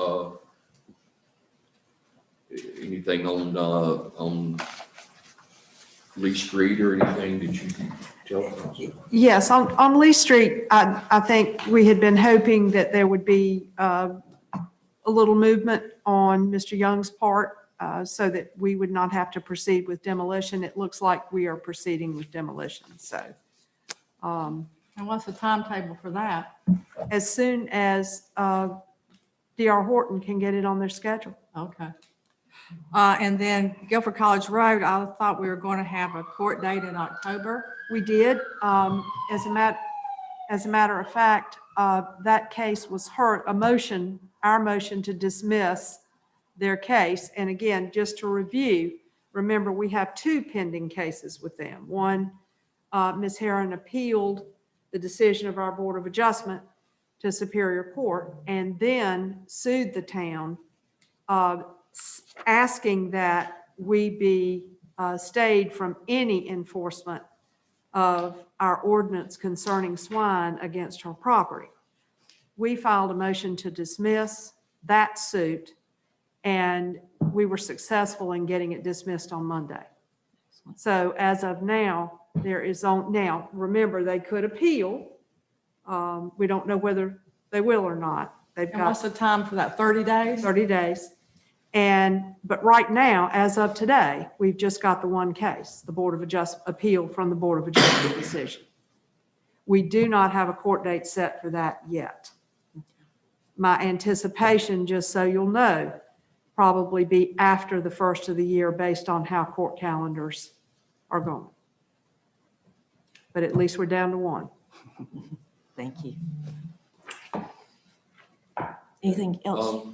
Anything on Lee Street or anything that you can tell us? Yes, on Lee Street, I think we had been hoping that there would be a little movement on Mr. Young's part so that we would not have to proceed with demolition. It looks like we are proceeding with demolition, so. And what's the timetable for that? As soon as D.R. Horton can get it on their schedule. Okay. And then Guilford College Road, I thought we were going to have a court date in October. We did. As a matter of fact, that case was heard, our motion to dismiss their case. And again, just to review, remember, we have 2 pending cases with them. One, Ms. Heron appealed the decision of our Board of Adjustment to Superior Court and then sued the town, asking that we be stayed from any enforcement of our ordinance concerning swine against her property. We filed a motion to dismiss that suit, and we were successful in getting it dismissed on Monday. So as of now, now, remember, they could appeal. We don't know whether they will or not. They've And what's got the time for that, 30 days? 30 days. But right now, as of today, we've just got the one case, the Board of Adjustment appeal from the Board of Adjustment decision. We do not have a court date set for that yet. My anticipation, just so you'll know, probably be after the first of the year based on how court calendars are going. But at least we're down to one. Thank you. Anything else?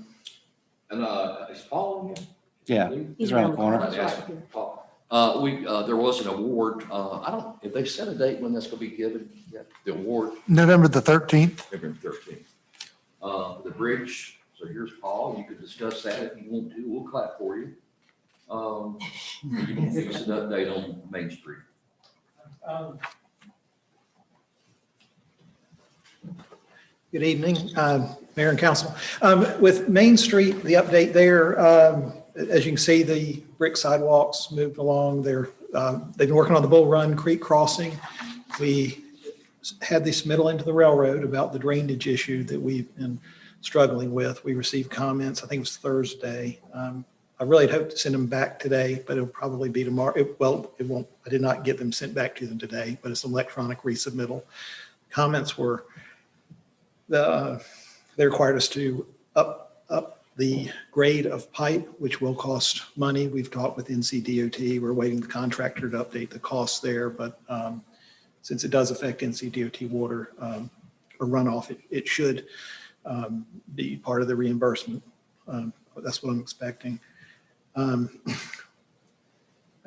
And is Paul in here? Yeah, he's around the corner. He's right here. There was an award, if they set a date when that's gonna be given, yet, the award, November the 13th. November 13th. The bridge, so here's Paul, you could discuss that if you want to, we'll clap for you. You can give us an update on Main Street. Good evening, Mayor and Council. With Main Street, the update there, as you can see, the brick sidewalks moved along. They've been working on the Bull Run Creek crossing. We had the submittal into the railroad about the drainage issue that we've been struggling with. We received comments, I think it was Thursday. I really had hoped to send them back today, but it'll probably be tomorrow. It won't. I did not get them sent back to them today, but it's an electronic resubmittal. Comments were they required us to up the grade of pipe, which will cost money. We've talked with NCDOT. We're waiting the contractor to update the costs there, but since it does affect NCDOT water or runoff, it should be part of the reimbursement. That's what I'm expecting. I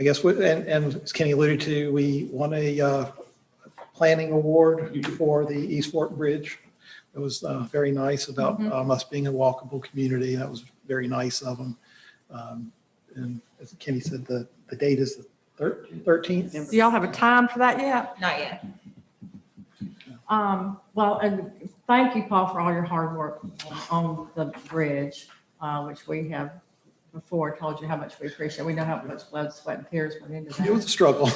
guess, and as Kenny alluded to, we won a planning award for the East Fork Bridge. It was very nice about us being a walkable community. That was very nice of them. And as Kenny said, the date is the 13th. Do y'all have a time for that yet? Not yet. Well, and thank you, Paul, for all your hard work on the bridge, which we have before told you how much we appreciate. We know how much blood, sweat, and tears went into that. It was a struggle.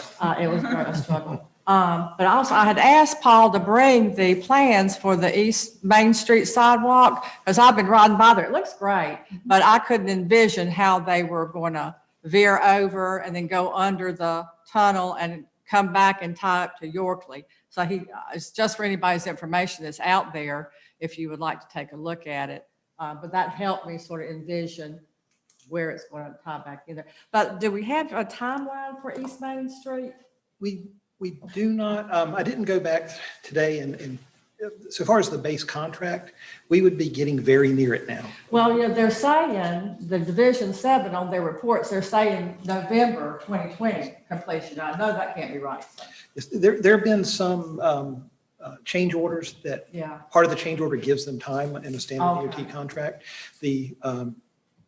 It was a struggle. But also I had asked Paul to bring the plans for the East Main Street sidewalk, because I've been riding by there. It looks great, but I couldn't envision how they were going to veer over and then go under the tunnel and come back and tie up to Yorkley. So it's just for anybody's information that's out there, if you would like to take a look at it. But that helped me sort of envision where it's going to tie back in there. But do we have a timeline for East Main Street? We do not, I didn't go back today and so far as the base contract, we would be getting very near it now. Well, yeah, they're saying, the Division 7 on their reports, they're saying November 2020 completion. I know that can't be right. There have been some change orders that, Yeah. part of the change order gives them time in a standard Okay. DOT contract. The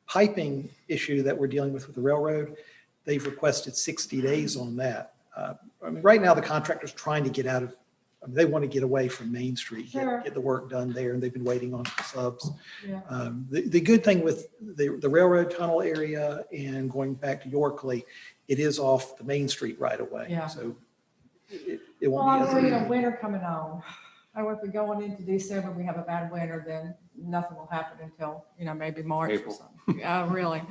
piping issue that we're dealing with the railroad, they've requested 60 days on that. I mean, right now, the contractor's trying to get out of, I mean, they want to get away from Main Street, Sure. get the work done there, and they've been waiting on some subs. Yeah. The good thing with the railroad tunnel area and going back to Yorkley, it is off the Main Street right away. Yeah. So it Well, won't I'm be. seeing a winter coming on. Or if we're going into December, we have a bad winter, then nothing will happen until, maybe March or April. something. Yeah, really,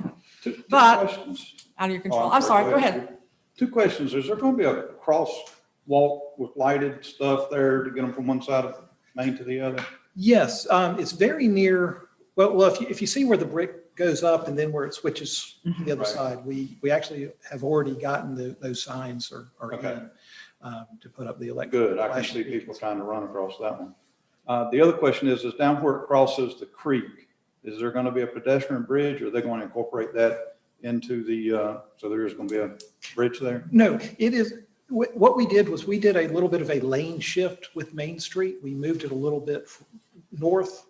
Two But- questions. out of your Oh, control. I'm sorry, go ahead. Two questions. Is there going to be a crosswalk with lighted stuff there to get them from one side of Main to the other? Yes, it's very near, well, if you see where the brick goes up and then where it switches to the other Right. side, we actually have already gotten those signs are Okay. in to put up the electric. Good. I can flashing see people beacons. trying to run across that one. The other question is down where it crosses the creek, is there going to be a pedestrian bridge or are they going to incorporate that into the, so there is going to be a bridge there? No, it is, what we did was we did a little bit of a lane shift with Main Street. We moved it a little bit north,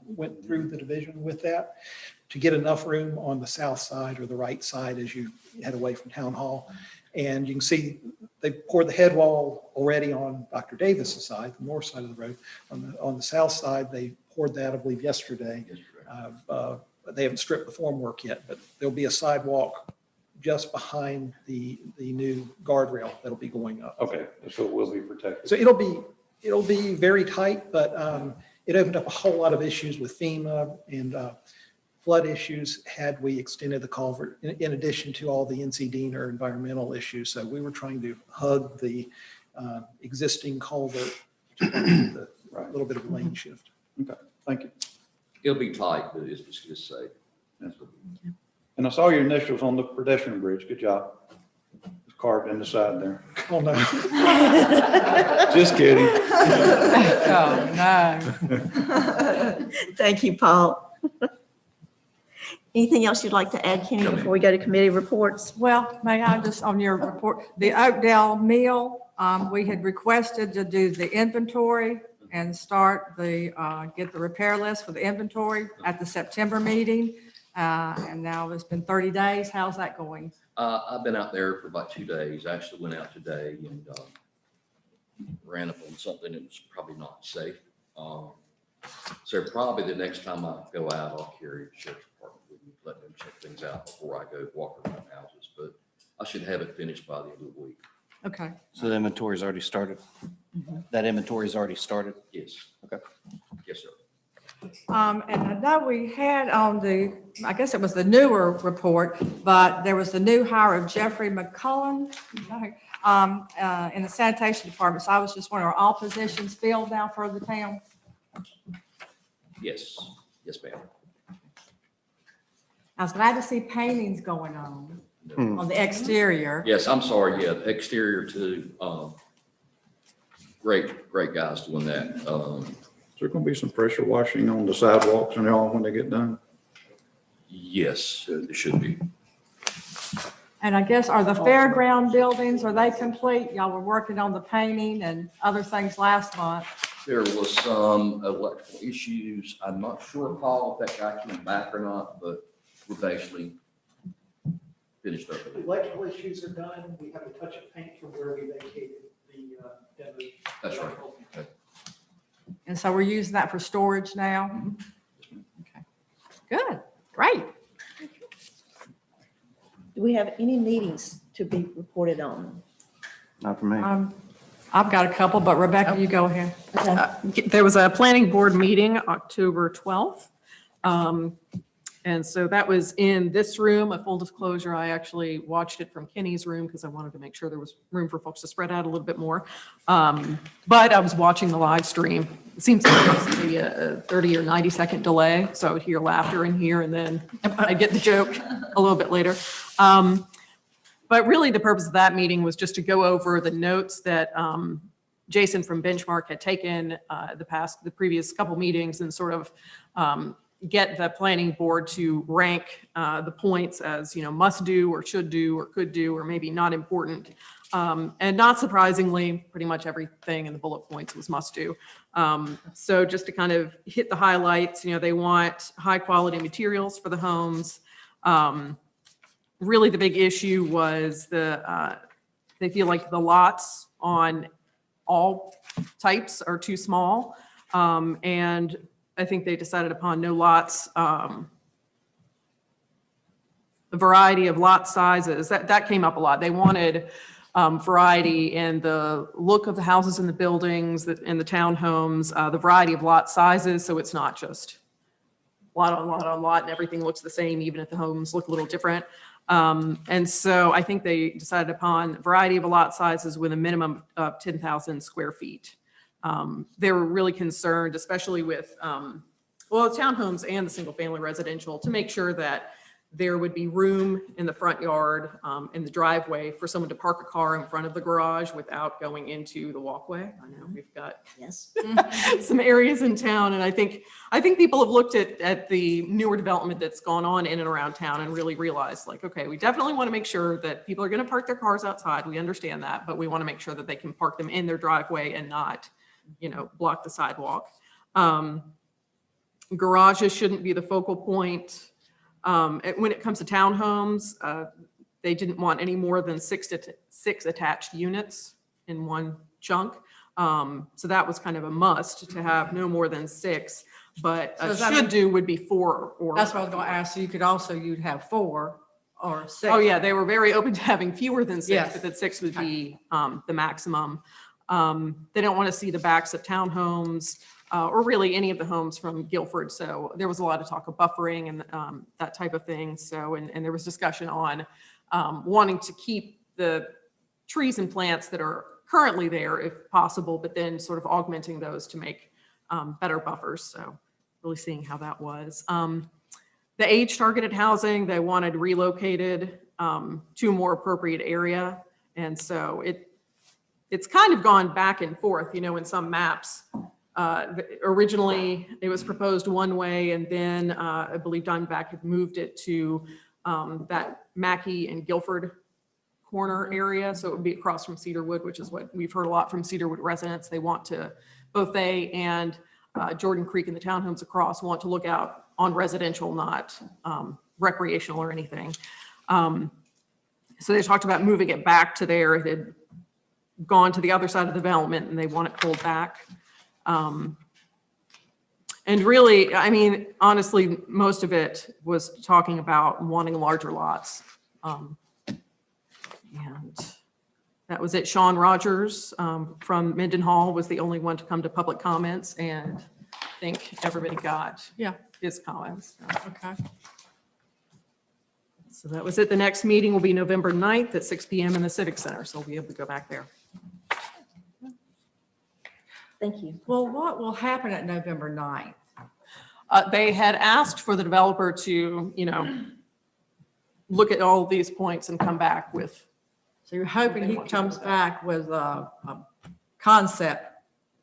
went through the division with that to get enough room on the south side or the right side as you head away from Town Hall. And you can see they poured the head wall already on Dr. Davis's side, the north side of the road. On the south side, they poured that, I believe, yesterday. But they haven't stripped the formwork yet, but there'll be a sidewalk just behind the new guardrail that'll be going up. Okay, so it will be protected. So it'll be very tight, but it opened up a whole lot of issues with FEMA and flood issues had we extended the culvert, in addition to all the NC Diener environmental issues. So we were trying to hug the existing culvert, a little bit of a lane shift. Okay, thank you. It'll be tight, but it's safe. And I saw your initials on the pedestrian bridge. Good job. It's carved in the side there. Oh, no. Just kidding. Oh, no. Thank you, Paul. Anything else you'd like to add, Kenny, before we go to committee reports? Well, may I just, on your report, the Oakdale Mill, we had requested to do the inventory and start get the repair list for the inventory at the September meeting. And now it's been 30 days. How's that going? I've been out there for about 2 days. I actually went out today and ran up on something that was probably not safe. So probably the next time I go out, I'll carry the sheriff's department with me, let them check things out before I go walk around houses. But I should have it finished by the end of the week. Okay. So the inventory's already started? That inventory's already started? Yes. Okay. Yes, sir. And I know we had on I guess it was the newer report, but there was the new hire of Jeffrey McCullen in the sanitation department. So I was just wondering, are all positions filled now for the town? Yes. Yes, ma'am. I was glad to see paintings going on the exterior. Yes, I'm sorry. Yeah, the exterior too. Great guys doing that. Is there going to be some pressure washing on the sidewalks and all when they get done? Yes, it should be. And I guess, are the fairground buildings, are they complete? Y'all were working on the painting and other things last month. There was some electrical issues. I'm not sure, Paul, if that guy came back or not, but we're basically finished up. The electrical issues are done. We have a touch of paint from where we vacated the demo. That's right. Okay. And so we're using that for storage now? Okay. Good, great. Do we have any meetings to be reported on? Not for me. I've got a couple, but Rebecca, you go ahead. There was a planning board meeting October 12th. And so that was in this room. A full disclosure, I actually watched it from Kenny's room because I wanted to make sure there was room for folks to spread out a little bit more. But I was watching the live stream. It seems like there's maybe a 30 or 90-second delay. So I would hear laughter in here and then I get the joke a little bit later. But really the purpose of that meeting was just to go over the notes that Jason from Benchmark had taken the previous couple meetings and sort of get the planning board to rank the points as, must do or should do or could do or maybe not important. And not surprisingly, pretty much everything in the bullet points was must do. So just to kind of hit the highlights, they want high quality materials for the homes. Really the big issue was they feel like the lots on all types are too small. And I think they decided upon no lots, a variety of lot sizes. That came up a lot. They wanted variety in the look of the houses and the buildings, in the townhomes, the variety of lot sizes. So it's not just lot on lot on lot and everything looks the same, even if the homes look a little different. And so I think they decided upon a variety of lot sizes with a minimum of 10,000 square feet. They were really concerned, especially with, townhomes and the single family residential, to make sure that there would be room in the front yard, in the driveway for someone to park a car in front of the garage without going into the walkway. I know we've got Yes. some areas in town, and I think people have looked at the newer development that's gone on in and around town and really realized, like, okay, we definitely want to make sure that people are going to park their cars outside. We understand that, but we want to make sure that they can park them in their driveway and not, block the sidewalk. Garages shouldn't be the focal point. When it comes to townhomes, they didn't want any more than six attached units in one chunk. So that was kind of a must to have no more than 6, but So a does that should mean- do would be 4 or. That's what I was going to ask. So you'd have 4 or 6. Oh, yeah, they were very open to having fewer than 6, Yes. but that 6 would be the maximum. They don't want to see the backs of townhomes or really any of the homes from Guilford. So there was a lot of talk of buffering and that type of thing. So, and there was discussion on wanting to keep the trees and plants that are currently there if possible, but then sort of augmenting those to make better buffers. So really seeing how that was. The age targeted housing, they wanted relocated to a more appropriate area. And so it's kind of gone back and forth, in some maps. Originally, it was proposed one way, and then I believe Diamondback had moved it to that Mackey and Guilford corner area. So it would be across from Cedarwood, which is what we've heard a lot from Cedarwood residents. They want to, both they and Jordan Creek and the townhomes across want to look out on residential, not recreational or anything. So they talked about moving it back to there. It had gone to the other side of the development and they want it pulled back. And really, I mean, honestly, most of it was talking about wanting larger lots. And that was it. Sean Rogers from Mendenhall was the only one to come to public comments, and I think everybody got his comments. Okay. So that was it. The next meeting will be November 9th at 6 p.m. in the Civic Center, so we'll be able to go back there. Thank you. Well, what will happen at November 9th? They had asked for the developer to, look at all of these points and come back with. So you're hoping he comes back with a concept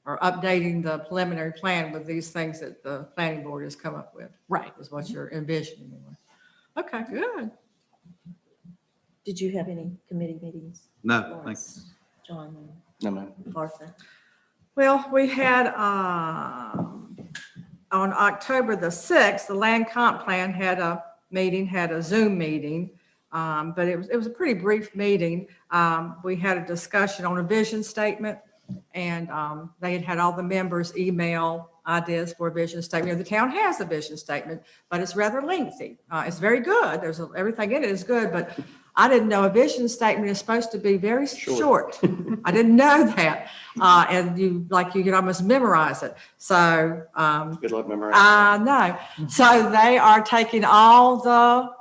or updating the preliminary plan with these things that the planning board has come up with. Right. Is what you're envisioning. Okay, good. Did you have any committee meetings? No, thank you. John No, ma'am. and Martha? Well, we had, on October the 6th, the land comp plan had a Zoom meeting, but it was a pretty brief meeting. We had a discussion on a vision statement, and they had all the members email ideas for a vision statement. The town has a vision statement, but it's rather lengthy. It's very good. Everything in it is good, but I didn't know a vision statement is supposed to be very short. I didn't know that. And you could almost memorize it. So, Good luck memorizing. I know. So they are taking all the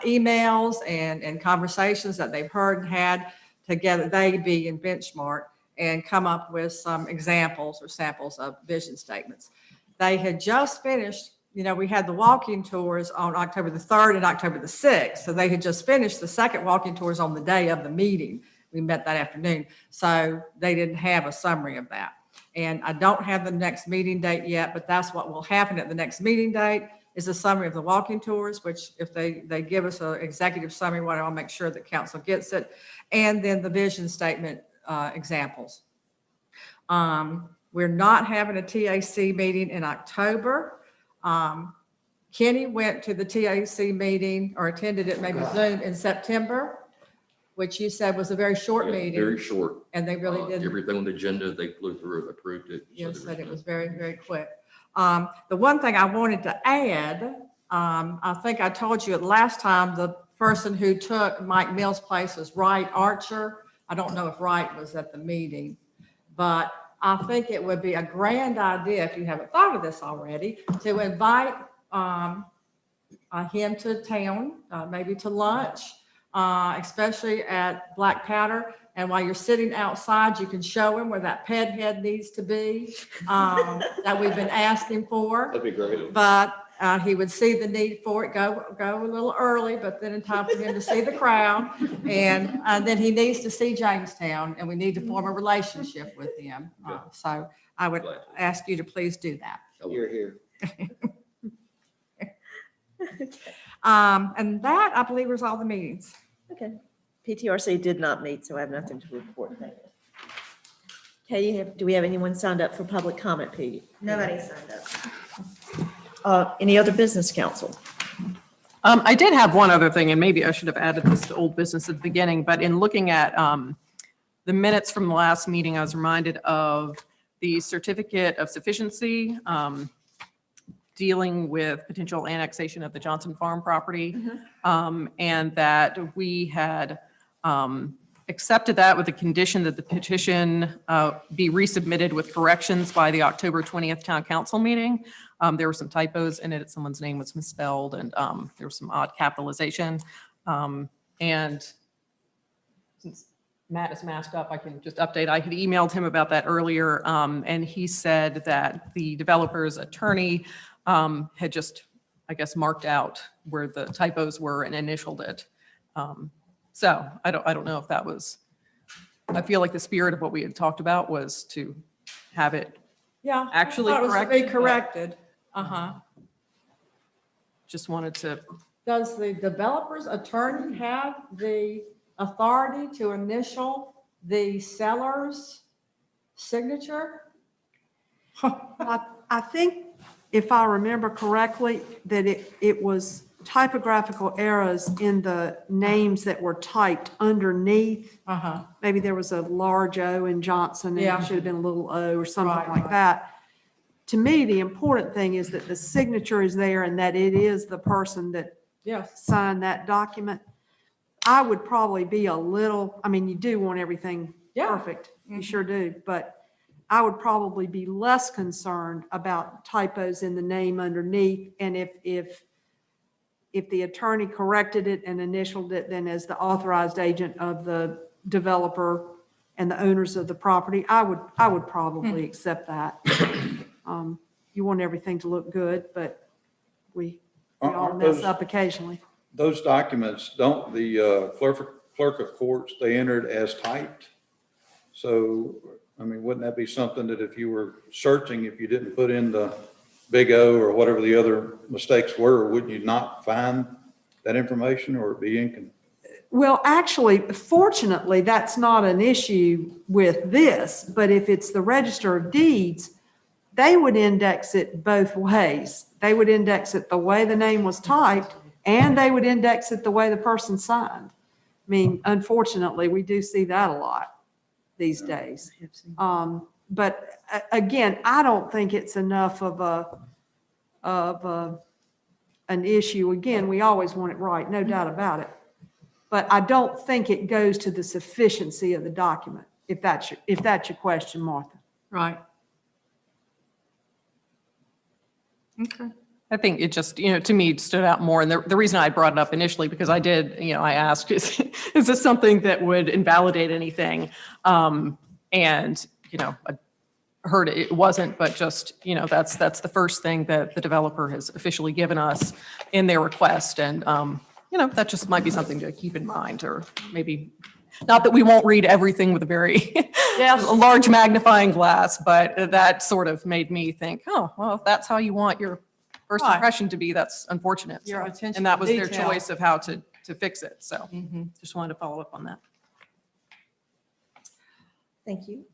emails and conversations that they've heard and had together, they being Benchmark, and come up with some examples or samples of vision statements. They had just finished, we had the walking tours on October the 3rd and October the 6th. So they had just finished the second walking tours on the day of the meeting. We met that afternoon. So they didn't have a summary of that. And I don't have the next meeting date yet, but that's what will happen at the next meeting date is a summary of the walking tours, which if they give us an executive summary, I'll make sure that council gets it. And then the vision statement examples. We're not having a TAC meeting in October. Kenny went to the TAC meeting or attended it, maybe Zoom, in September, which you said was a very short meeting. Very short. And they really did. Everything on the agenda, they flew through, approved it. You said it was very, very quick. The one thing I wanted to add, I think I told you at last time, the person who took Mike Mills' place was Wright Archer. I don't know if Wright was at the meeting, but I think it would be a grand idea, if you haven't thought of this already, to invite him to town, maybe to lunch, especially at Black Powder. And while you're sitting outside, you can show him where that ped head needs to be that we've been asking for. That'd be great. But he would see the need for it, go a little early, but then in time for him to see the crowd. And then he needs to see Jamestown, and we need to form a relationship with him. So I would ask you to please do that. You're here. And that, I believe, was all the meetings. Okay. PTRC did not meet, so I have nothing to report there. Okay, do we have anyone signed up for public comment, Pete? Nobody signed up. Any other business, council? I did have one other thing, and maybe I should have added this to old business at the beginning, but in looking at the minutes from the last meeting, I was reminded of the certificate of sufficiency dealing with potential annexation of the Johnson Farm property, and that we had accepted that with the condition that the petition be resubmitted with corrections by the October 20th town council meeting. There were some typos in it. Someone's name was misspelled, and there was some odd capitalization. And since Matt is masked up, I can just update. I had emailed him about that earlier, and he said that the developer's attorney had just, I guess, marked out where the typos were and initialed it. So I don't know if that was, I feel like the spirit of what we had talked about was to have it actually corrected. Corrected. Just wanted to. Does the developer's attorney have the authority to initial the seller's signature? I think, if I remember correctly, that it was typographical errors in the names that were typed underneath. Maybe there was a large O in Johnson and it should have been a little O or something like that. To me, the important thing is that the signature is there and that it is the person that signed that document. I would probably be a little, I mean, you do want everything perfect. You sure do. But I would probably be less concerned about typos in the name underneath. And if the attorney corrected it and initialed it, then as the authorized agent of the developer and the owners of the property, I would probably accept that. You want everything to look good, but we all mess up occasionally. Those documents, don't the clerk of courts, they entered as typed? So, I mean, wouldn't that be something that if you were searching, if you didn't put in the big O or whatever the other mistakes were, wouldn't you not find that information or be incomplete? Well, actually, fortunately, that's not an issue with this, but if it's the Register of Deeds, they would index it both ways. They would index it the way the name was typed, and they would index it the way the person signed. I mean, unfortunately, we do see that a lot these days. But again, I don't think it's enough of an issue. Again, we always want it right, no doubt about it. but I don't think it goes to the sufficiency of the document, if that's your question, Martha. Right. Okay. I think it just, to me, it stood out more. And the reason I brought it up initially, because I did, I asked, is this something that would invalidate anything? And, I heard it wasn't, but just, that's the first thing that the developer has officially given us in their request. And, that just might be something to keep in mind, or maybe, not that we won't read everything with a very a large magnifying glass, but that sort of made me think, oh, well, if that's how you want your first Right. impression to be, that's unfortunate. Your So- attention And that to was their detail. choice of how to fix it. So Mhm. just wanted to follow up on that. Thank you.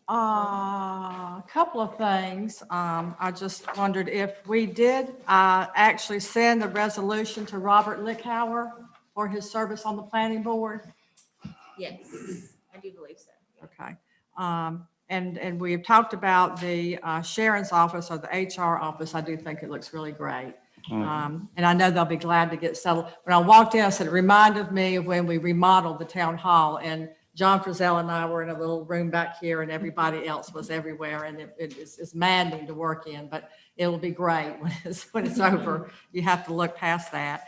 A couple of things. I just wondered if we did actually send the resolution to Robert Lickauer for his service on the planning board. Yes, I do believe so. Okay. And we have talked about the Sharon's office or the HR office. I do think it looks really great. And I know they'll be glad to get settled. When I walked in, I said, it reminded me of when we remodeled the town hall, and John Frizell and I were in a little room back here and everybody else was everywhere, and it's maddening to work in, but it'll be great when it's over. You have to look past that.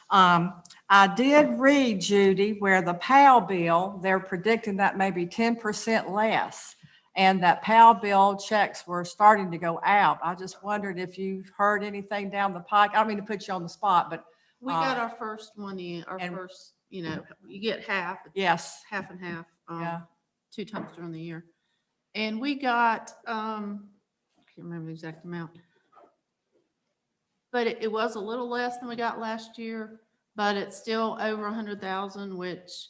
I did read, Judy, where the PAL bill, they're predicting that may be 10% less, and that PAL bill checks were starting to go out. I just wondered if you've heard anything down the pike. I don't mean to put you on the spot, but We got our first one in, and- first, you get half. It's yes. half and half, Yeah. 2 times during the year. And we got, I can't remember the exact amount. But it was a little less than we got last year, but it's still over 100,000, which,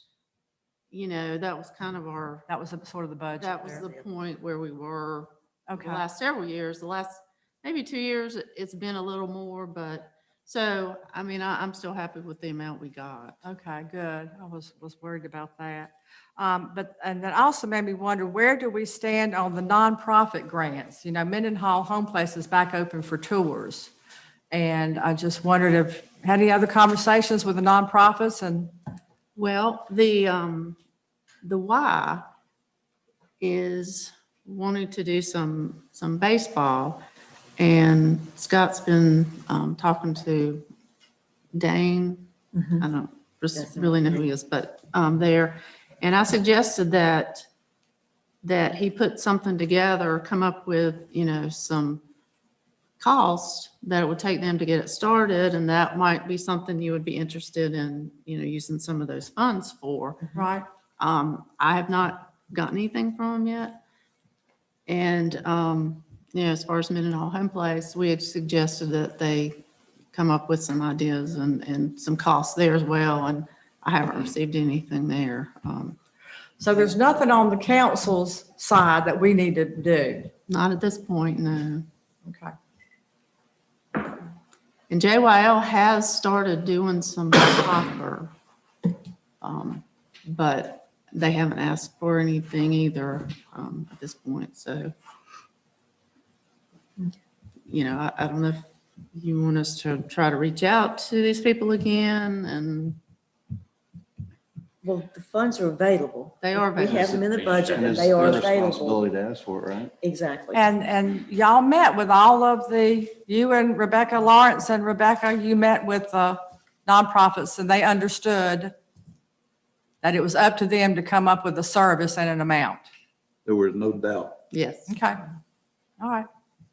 that was kind of That was sort of the budget. that was there. the point where we were the Okay. last several years. The last maybe 2 years, it's been a little more, but so, I'm still happy with the amount we got. Okay, good. I was worried about that. And that also made me wonder, where do we stand on the nonprofit grants? Mendenhall Home Place is back open for tours. And I just wondered if, had any other conversations with the nonprofits and, Well, the Y is wanting to do some baseball, and Scott's been talking to Dane. I don't really know who he is, but there. And I suggested that he put something together, come up with, some cost that it would take them to get it started, and that might be something you would be interested in, using some of those funds for. right? I have not gotten anything from them yet. And, as far as Mendenhall Home Place, we had suggested that they come up with some ideas and some costs there as well. And I haven't received anything there. So there's nothing on the council's side that we need to do. Not at this point, no. Okay. And JYL has started doing some offer, but they haven't asked for anything either at this point. So, I don't know if you want us to try to reach out to these people again, and Well, the funds are available. They are We have them in the budget, And and it's they are their available. responsibility to ask for it, right? Exactly. And y'all met with all of you and Rebecca Lawrence, and Rebecca, you met with the nonprofits, and they understood that it was up to them to come up with a service and an amount. There was no doubt. yes. Okay. All right.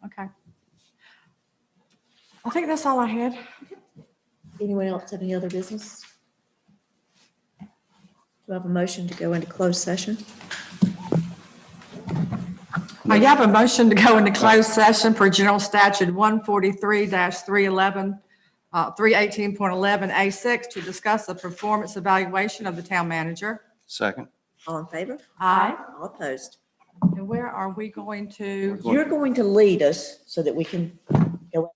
Okay. I think that's all I had. Anyone else have any other business? Do I have a motion to go into closed session? I have a motion to go into closed session for General Statute 143-311, 318.11A6 to discuss the performance evaluation of the town manager. Second. All in favor? Aye. All opposed? And where are we going to? You're going to lead us so that we can go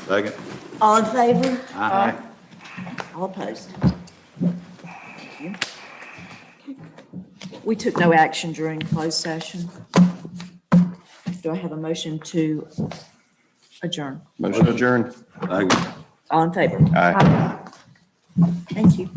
Second. All in favor? Aye. All opposed? Thank you. Okay. We took no action during closed session. Do I have a motion to adjourn? Motion adjourned. Second. All in favor? Aye. Thank you.